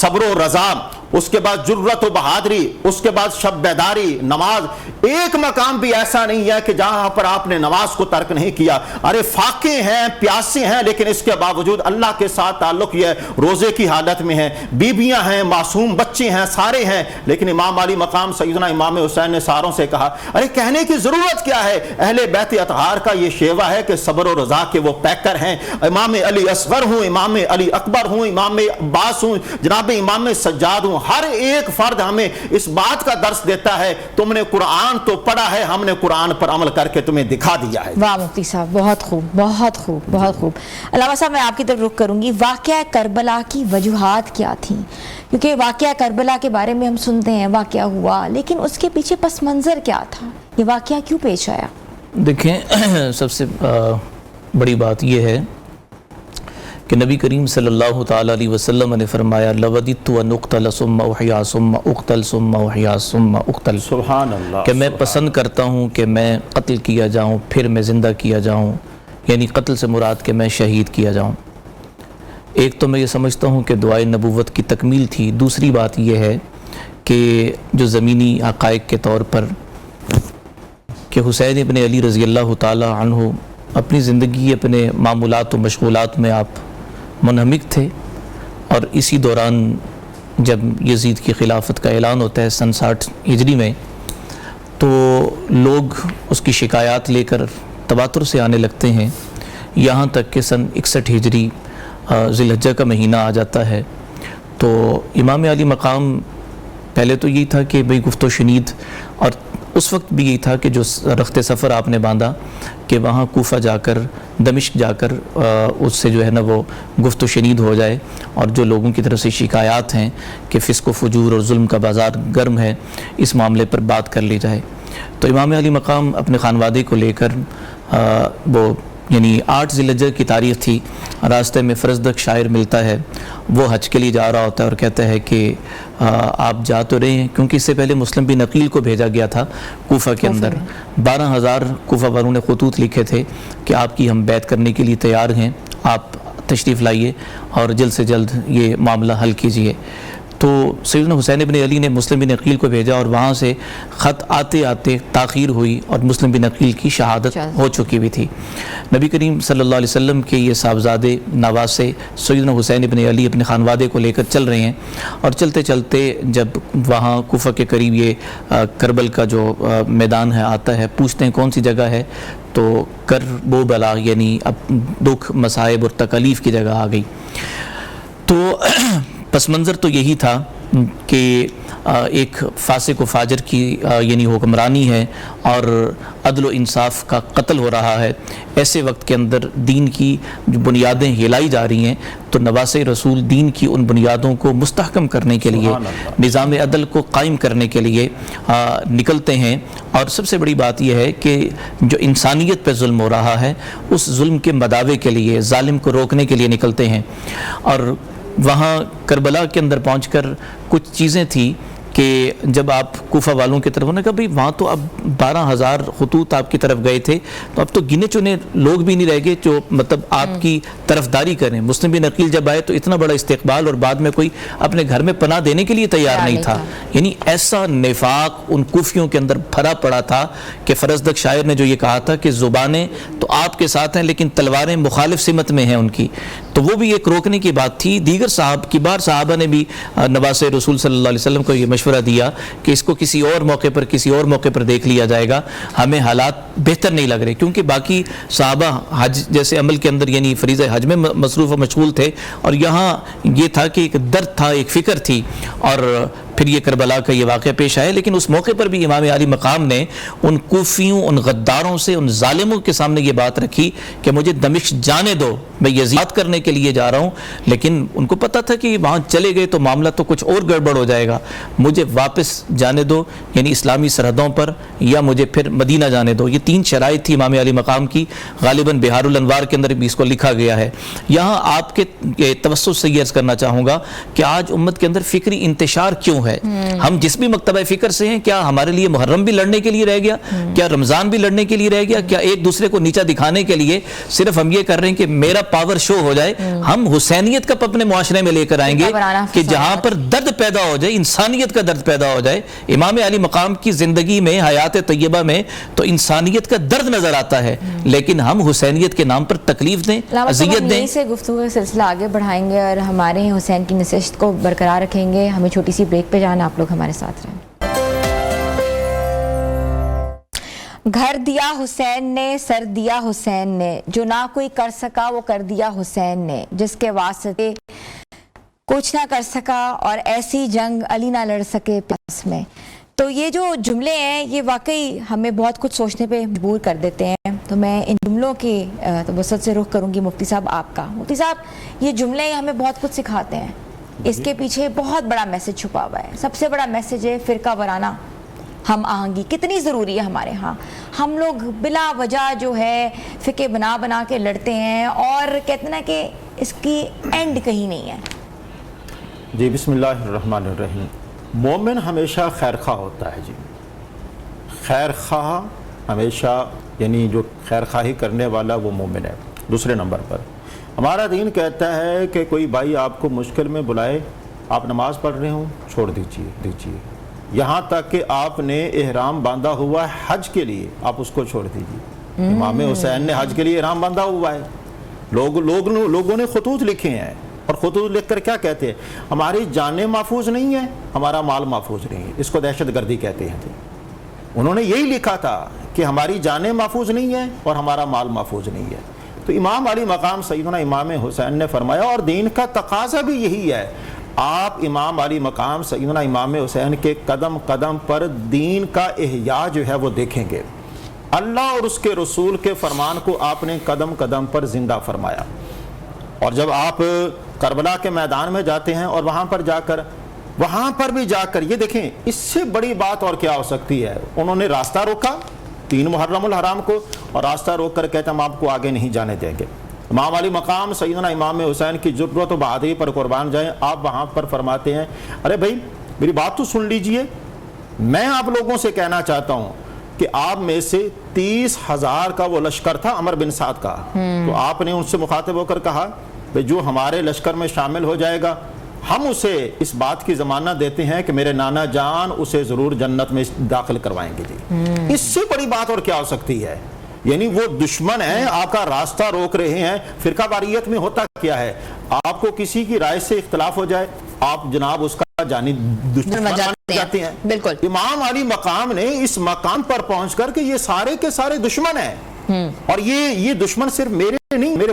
صبر و رضا، اس کے بعد جرت و بہادری، اس کے بعد شب بیداری، نماز۔ ایک مقام بھی ایسا نہیں ہے کہ جہاں پر آپ نے نماز کو ترک نہیں کیا۔ ارے فاقے ہیں، پیاسے ہیں، لیکن اس کے باوجود اللہ کے ساتھ تعلق یہ روزے کی حالت میں ہیں، بیویاں ہیں، معصوم بچے ہیں، سارے ہیں، لیکن امام علی مقام سیدنا امام حسین نے ساروں سے کہا۔ ارے کہنے کی ضرورت کیا ہے؟ اہل بیت اطہار کا یہ شیوا ہے کہ صبر و رضا کے وہ پیکر ہیں۔ امام علی اصغر ہوں، امام علی اکبر ہوں، امام عباس ہوں، جناب امام سجاد ہوں، ہر ایک فرد ہمیں اس بات کا درس دیتا ہے تم نے قرآن تو پڑھا ہے، ہم نے قرآن پر عمل کر کے تمہیں دکھا دیا ہے۔ واہ مفتی صاحب، بہت خوب، بہت خوب، بہت خوب۔ علامہ صاحب میں آپ کی طرف رخ کروں گی، واقعہ کربلا کی وجوہات کیا تھیں؟ کیونکہ واقعہ کربلا کے بارے میں ہم سنتے ہیں واقعہ ہوا، لیکن اس کے پیچھے پس منظر کیا تھا؟ یہ واقعہ کیوں پیش آیا؟ دیکھیں، سب سے بڑی بات یہ ہے کہ نبی کریم صلی اللہ تعالیٰ علیہ وسلم نے فرمایا لَوَدِدْتُ أَنْ أُقْتَلَ ثُمَّ أُحْيَا ثُمَّ أُقْتَلْ ثُمَّ أُحْيَا ثُمَّ أُقْتَلْ۔ سبحان اللہ، کہ میں پسند کرتا ہوں کہ میں قتل کیا جاؤں، پھر میں زندہ کیا جاؤں، یعنی قتل سے مراد کہ میں شہید کیا جاؤں۔ ایک تو میں یہ سمجھتا ہوں کہ دعائے نبوت کی تکمیل تھی۔ دوسری بات یہ ہے کہ جو زمینی حقائق کے طور پر کہ حسین ابن علی رضی اللہ تعالیٰ عنہ اپنی زندگی اپنے معمولات و مشغولات میں آپ منہمک تھے، اور اسی دوران جب یزید کی خلافت کا اعلان ہوتا ہے سن 60 ہجری میں، تو لوگ اس کی شکایات لے کر تواتر سے آنے لگتے ہیں، یہاں تک کہ سن 61 ہجری ذی الحجہ کا مہینہ آ جاتا ہے۔ تو امام علی مقام پہلے تو یہی تھا کہ بھئی گفت و شنید، اور اس وقت بھی یہی تھا کہ جو رخت سفر آپ نے باندھا کہ وہاں کوفہ جا کر، دمشق جا کر اس سے جو ہے نا وہ گفت و شنید ہو جائے، اور جو لوگوں کی طرف سے شکایات ہیں کہ فسق و فجور اور ظلم کا بازار گرم ہے، اس معاملے پر بات کر لی جائے۔ تو امام علی مقام اپنے خانوادے کو لے کر وہ یعنی 8 ذی الحجہ کی تاریخ تھی، راستے میں فرزدق شاعر ملتا ہے، وہ حج کے لیے جا رہا ہوتا ہے اور کہتا ہے کہ آپ جا تو رہے ہیں، کیونکہ اس سے پہلے مسلم بن عقیل کو بھیجا گیا تھا کوفہ کے اندر، 12,000 کوفہ والوں نے خطوط لکھے تھے کہ آپ کی ہم بیعت کرنے کے لیے تیار ہیں، آپ تشریف لائیے اور جلد سے جلد یہ معاملہ حل کیجئے۔ تو سیدنا حسین ابن علی نے مسلم بن عقیل کو بھیجا، اور وہاں سے خط آتے آتے تاخیر ہوئی اور مسلم بن عقیل کی شہادت ہو چکی بھی تھی۔ نبی کریم صلی اللہ علیہ وسلم کے یہ صاحبزادے نواسے سیدنا حسین ابن علی اپنے خانوادے کو لے کر چل رہے ہیں، اور چلتے چلتے جب وہاں کوفہ کے قریب یہ کربل کا جو میدان ہے آتا ہے، پوچھتے ہیں کون سی جگہ ہے، تو کرب و بلا یعنی اب دکھ، مصائب اور تکالیف کی جگہ آ گئی۔ تو پس منظر تو یہی تھا کہ ایک فاسق و فاجر کی یعنی حکمرانی ہے اور عدل و انصاف کا قتل ہو رہا ہے. ایسے وقت کے اندر دین کی جو بنیادیں ہلائی جا رہی ہیں تو نواسۂ رسول دین کی ان بنیادوں کو مستحکم کرنے کے لیے, نظام عدل کو قائم کرنے کے لیے نکلتے ہیں. اور سب سے بڑی بات یہ ہے کہ جو انسانیت پہ ظلم ہو رہا ہے اس ظلم کے مداوے کے لیے, ظالم کو روکنے کے لیے نکلتے ہیں. اور وہاں کربلا کے اندر پہنچ کر کچھ چیزیں تھیں کہ جب آپ کوفہ والوں کی طرف, انہوں نے کہا بھئی وہاں تو اب 12,000 خطوط آپ کی طرف گئے تھے, تو اب تو گنے چنے لوگ بھی نہیں رہ گئے جو مطلب آپ کی طرفداری کریں. مسلم بن عقیل جب آئے تو اتنا بڑا استقبال, اور بعد میں کوئی اپنے گھر میں پناہ دینے کے لیے تیار نہیں تھا. یعنی ایسا نفاق ان کوفیوں کے اندر بھرا پڑا تھا کہ فرزدق شاعر نے جو یہ کہا تھا کہ زبانیں تو آپ کے ساتھ ہیں لیکن تلواریں مخالف سمت میں ہیں ان کی. تو وہ بھی ایک روکنے کی بات تھی. دیگر کبار صحابہ نے بھی نواسۂ رسول صلی اللہ علیہ وسلم کو یہ مشورہ دیا کہ اس کو کسی اور موقع پر دیکھ لیا جائے گا, ہمیں حالات بہتر نہیں لگ رہے. کیونکہ باقی صحابہ حج جیسے عمل کے اندر یعنی فریضہ حج میں مصروف و مشغول تھے, اور یہاں یہ تھا کہ ایک درد تھا, ایک فکر تھی, اور پھر یہ کربلا کا یہ واقعہ پیش آیا. لیکن اس موقع پر بھی امام علی مقام نے ان کوفیوں, ان غداروں سے, ان ظالموں کے سامنے یہ بات رکھی کہ مجھے دمشق جانے دو, میں یزید کرنے کے لیے جا رہا ہوں. لیکن ان کو پتا تھا کہ وہاں چلے گئے تو معاملہ تو کچھ اور گڑبڑ ہو جائے گا, مجھے واپس جانے دو, یعنی اسلامی سرحدوں پر, یا مجھے پھر مدینہ جانے دو. یہ 3 شرائط تھی امام علی مقام کی. غالباً بہار الانوار کے اندر بھی اس کو لکھا گیا ہے. یہاں آپ کے توسط سے یہ عرض کرنا چاہوں گا کہ آج امت کے اندر فکری انتشار کیوں ہے. ہم جس بھی مکتبہ فکر سے ہیں, کیا ہمارے لیے محرم بھی لڑنے کے لیے رہ گیا, کیا رمضان بھی لڑنے کے لیے رہ گیا, کیا ایک دوسرے کو نیچا دکھانے کے لیے صرف ہم یہ کر رہے ہیں کہ میرا پاور شو ہو جائے. ہم حسینیت کا اپنے معاشرے میں لے کر آئیں گے کہ جہاں پر درد پیدا ہو جائے, انسانیت کا درد پیدا ہو جائے. امام علی مقام کی زندگی میں, حیات طیبہ میں تو انسانیت کا درد نظر آتا ہے, لیکن ہم حسینیت کے نام پر تکلیف دیں, اذیت دیں. سے گفتگو کا سلسلہ آگے بڑھائیں گے اور ہمارے حسین کی نشست کو برقرار رکھیں گے. ہمیں چھوٹی سی بریک پہ جانا, آپ لوگ ہمارے ساتھ رہیں. گھر دیا حسین نے, سر دیا حسین نے, جو نہ کوئی کر سکا وہ کر دیا حسین نے, جس کے واسطے کچھ نہ کر سکا اور ایسی جنگ علی نہ لڑ سکے پاس میں. تو یہ جو جملے ہیں یہ واقعی ہمیں بہت کچھ سوچنے پہ مجبور کر دیتے ہیں. تو میں ان جملوں کی توسط سے رخ کروں گی مفتی صاحب آپ کا. مفتی صاحب, یہ جملے ہمیں بہت کچھ سکھاتے ہیں, اس کے پیچھے بہت بڑا میسج چھپا ہوا ہے. سب سے بڑا میسج ہے فرقہ وارانہ ہم آہنگی کتنی ضروری ہے ہمارے ہاں. ہم لوگ بلا وجہ جو ہے فقہ بنا کے لڑتے ہیں اور کہتے ہیں کہ اس کی اینڈ کہیں نہیں ہے. جی بسم اللہ الرحمن الرحیم. مومن ہمیشہ خیر خواہ ہوتا ہے. جی خیر خواہ ہمیشہ, یعنی جو خیر خواہی کرنے والا وہ مومن ہے. دوسرے نمبر پر ہمارا دین کہتا ہے کہ کوئی بھائی آپ کو مشکل میں بلائے, آپ نماز پڑھ رہے ہوں, چھوڑ دیجیے. یہاں تک کہ آپ نے احرام باندھا ہوا ہے حج کے لیے, آپ اس کو چھوڑ دیجیے. امام حسین نے حج کے لیے احرام باندھا ہوا ہے. لوگوں نے خطوط لکھے ہیں, اور خطوط لکھ کر کیا کہتے ہیں, ہماری جانیں محفوظ نہیں ہیں, ہمارا مال محفوظ نہیں ہے. اس کو دہشت گردی کہتے ہیں. انہوں نے یہی لکھا تھا کہ ہماری جانیں محفوظ نہیں ہیں اور ہمارا مال محفوظ نہیں ہے. تو امام علی مقام سیدنا امام حسین نے فرمایا, اور دین کا تقاضا بھی یہی ہے, آپ امام علی مقام سیدنا امام حسین کے قدم قدم پر دین کا احیاء جو ہے وہ دیکھیں گے. اللہ اور اس کے رسول کے فرمان کو آپ نے قدم قدم پر زندہ فرمایا. اور جب آپ کربلا کے میدان میں جاتے ہیں اور وہاں پر بھی جا کر یہ دیکھیں, اس سے بڑی بات اور کیا ہو سکتی ہے. انہوں نے راستہ روکا 3 محرم الحرام کو, اور راستہ روک کر کہتے ہم آپ کو آگے نہیں جانے دیں گے. امام علی مقام سیدنا امام حسین کی جرأت و بہادری پر قربان جائیں. آپ وہاں پر فرماتے ہیں, ارے بھائی میری بات تو سن لیجئے, میں آپ لوگوں سے کہنا چاہتا ہوں کہ آپ میں سے 30,000 کا وہ لشکر تھا عمر بن سعد کا, تو آپ نے ان سے مخاطب ہو کر کہا جو ہمارے لشکر میں شامل ہو جائے گا ہم اسے اس بات کی ضمانت دیتے ہیں کہ میرے نانا جان اسے ضرور جنت میں داخل کروائیں گے. جی اس سے بڑی بات اور کیا ہو سکتی ہے. یعنی وہ دشمن ہیں, آپ کا راستہ روک رہے ہیں. فرقہ واریت میں ہوتا کیا ہے, آپ کو کسی کی رائے سے اختلاف ہو جائے, آپ جناب اس کا جانی دشمن مانے جاتے ہیں. بالکل. امام علی مقام نے اس مقام پر پہنچ کر کہ یہ سارے کے سارے دشمن ہیں, اور یہ دشمن صرف میرے نہیں, میرے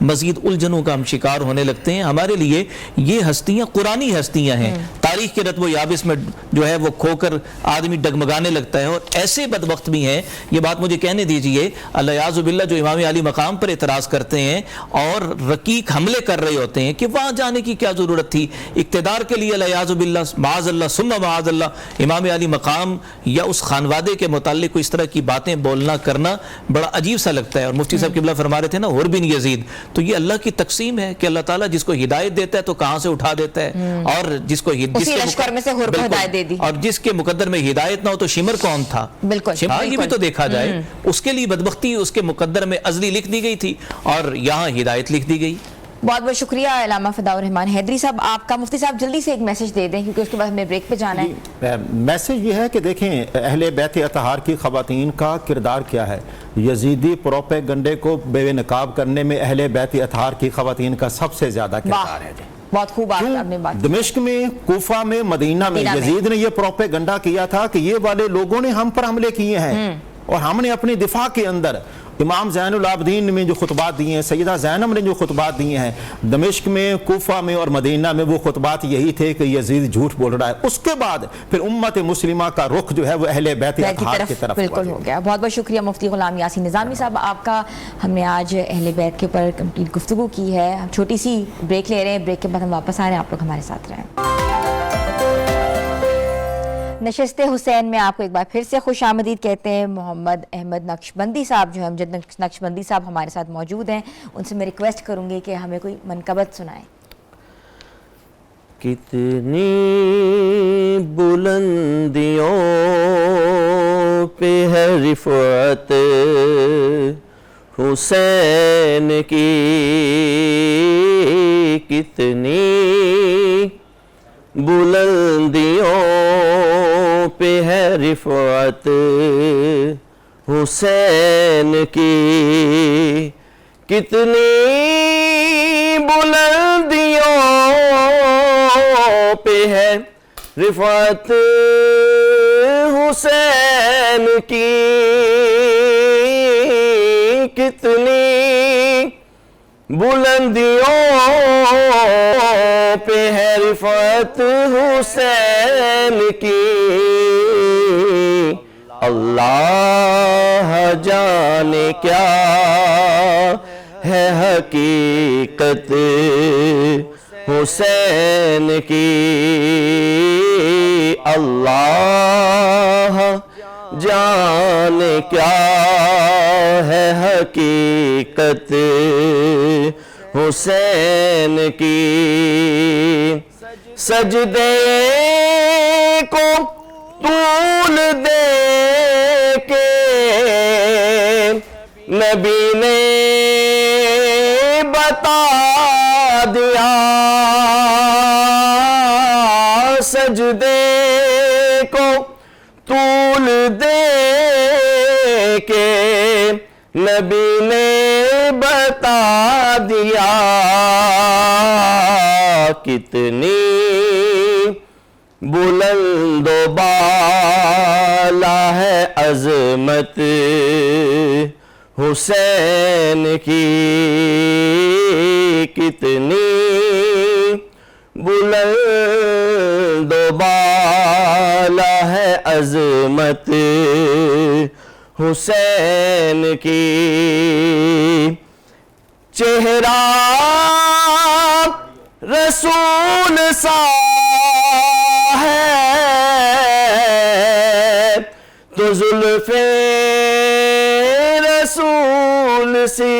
مزید الجھنوں کا ہم شکار ہونے لگتے ہیں۔ ہمارے لیے یہ ہستیاں قرآنی ہستیاں ہیں، تاریخ کے رتب و یابس میں جو ہے وہ کھو کر آدمی ڈگمگانے لگتا ہے، اور ایسے بدبخت بھی ہیں، یہ بات مجھے کہنے دیجئے، اللہ باللہ جو امام علی مقام پر اعتراض کرتے ہیں اور رقیق حملے کر رہے ہوتے ہیں کہ وہاں جانے کی کیا ضرورت تھی، اقتدار کے لیے اللہ باللہ معاذ اللہ ثم معاذ اللہ امام علی مقام یا اس خانوادے کے متعلق اس طرح کی باتیں بولنا کرنا بڑا عجیب سا لگتا ہے۔ اور مفتی صاحب قبلہ فرما رہے تھے نا حر بن یزید، تو یہ اللہ کی تقسیم ہے کہ اللہ تعالیٰ جس کو ہدایت دیتا ہے تو کہاں سے اٹھا دیتا ہے، اور جس کو اسی لشکر میں سے حر کو ہدایت دے دی، اور جس کے مقدر میں ہدایت نہ ہو تو شمر کون تھا؟ بالکل یہ بھی تو دیکھا جائے، اس کے لیے بدبختی اس کے مقدر میں ازلی لکھ دی گئی تھی اور یہاں ہدایت لکھ دی گئی۔ بہت بہت شکریہ علامہ فداء الرحمان حیدری صاحب آپ کا۔ مفتی صاحب جلدی سے ایک میسج دے دیں کیونکہ اس کے بعد ہمیں بریک پہ جانا ہے۔ میسج یہ ہے کہ دیکھیں اہل بیت اطہار کی خواتین کا کردار کیا ہے۔ یزیدی پروپیگنڈے کو بے نقاب کرنے میں اہل بیت اطہار کی خواتین کا سب سے زیادہ کردار ہے۔ بہت خوب آپ نے بات، دمشق میں، کوفہ میں، مدینہ میں یزید نے یہ پروپیگنڈا کیا تھا کہ یہ والے لوگوں نے ہم پر حملے کیے ہیں، اور ہم نے اپنی دفاع کے اندر امام زین العابدین میں جو خطبات دیے ہیں، سیدہ زینب نے جو خطبات دیے ہیں دمشق میں، کوفہ میں اور مدینہ میں، وہ خطبات یہی تھے کہ یزید جھوٹ بول رہا ہے۔ اس کے بعد پھر امت مسلمہ کا رخ جو ہے وہ اہل بیت اطہار کی طرف بالکل ہو گیا۔ بہت بہت شکریہ مفتی غلام یاسین نظامی صاحب آپ کا۔ ہم نے آج اہل بیت کے اوپر کمپلیٹ گفتگو کی ہے۔ ہم چھوٹی سی بریک لے رہے ہیں، بریک کے بعد ہم واپس آ رہے ہیں، آپ لوگ ہمارے ساتھ رہیں۔ نشست حسین میں آپ کو ایک بار پھر سے خوش آمدید کہتے ہیں۔ محمد احمد نقشبندی صاحب جو ہیں امجد نقشبندی صاحب ہمارے ساتھ موجود ہیں، ان سے میں ریکویسٹ کروں گی کہ ہمیں کوئی منقبت سنائیں۔ کتنی بلندیوں پہ ہے رفعت حسین کی، کتنی بلندیوں پہ ہے رفعت حسین کی، کتنی بلندیوں پہ ہے رفعت حسین کی، کتنی بلندیوں پہ ہے رفعت حسین کی، اللہ جانے کیا ہے حقیقت حسین کی، اللہ جانے کیا ہے حقیقت حسین کی، سجدے کو طول دے کے نبی نے بتا دیا، سجدے کو طول دے کے نبی نے بتا دیا، کتنی بلند و بالا ہے عظمت حسین کی، کتنی بلند و بالا ہے عظمت حسین کی، چہرہ رسول سا ہے تو زلف رسول سی،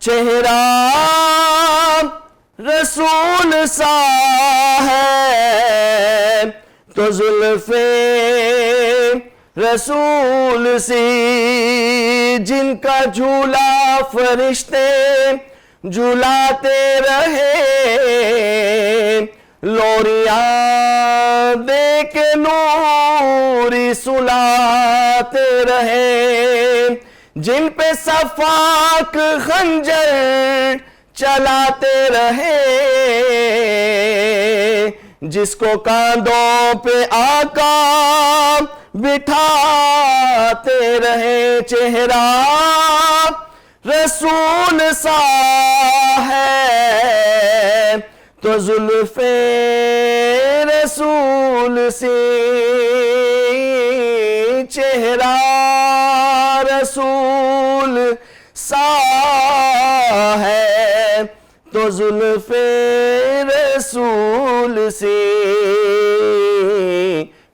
چہرہ رسول سا ہے تو زلف رسول سی، جن کا جھولا فرشتے جھولاتے رہے، لوریاں دے کے نوری سلاتے رہے، جن پہ صفاق خنجر چلاتے رہے، جس کو کاندھوں پہ آقا بٹھاتے رہے چہرہ رسول سا ہے تو زلف رسول سی چہرہ رسول سا ہے تو زلف رسول سی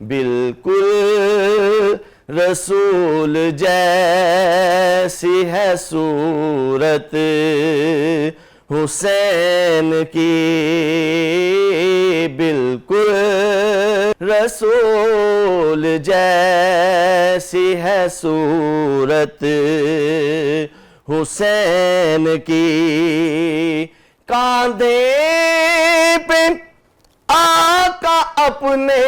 بالکل رسول جیسی ہے صورت حسین کی بالکل رسول جیسی ہے صورت حسین کی کاندھے پہ آقا اپنے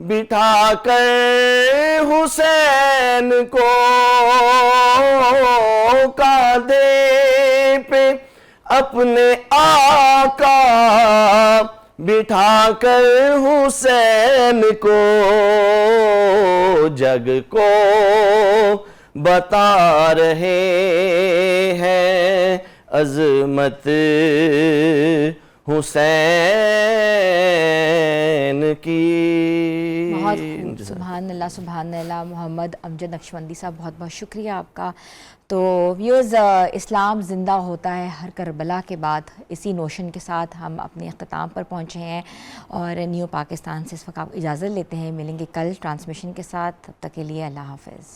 بٹھا کر حسین کو کاندھے پہ اپنے آقا بٹھا کر حسین کو جگ کو بتا رہے ہیں عظمت حسین کی. بہت خوب، سبحان اللہ. محمد امجد نقشبندی صاحب بہت بہت شکریہ آپ کا. تو ویوز، اسلام زندہ ہوتا ہے ہر کربلا کے بعد. اسی نوشن کے ساتھ ہم اپنے اختتام پر پہنچے ہیں اور نیو پاکستان سے اس وقت آپ اجازت لیتے ہیں. ملیں گے کل ٹرانسمیشن کے ساتھ. تب تک کے لیے اللہ حافظ.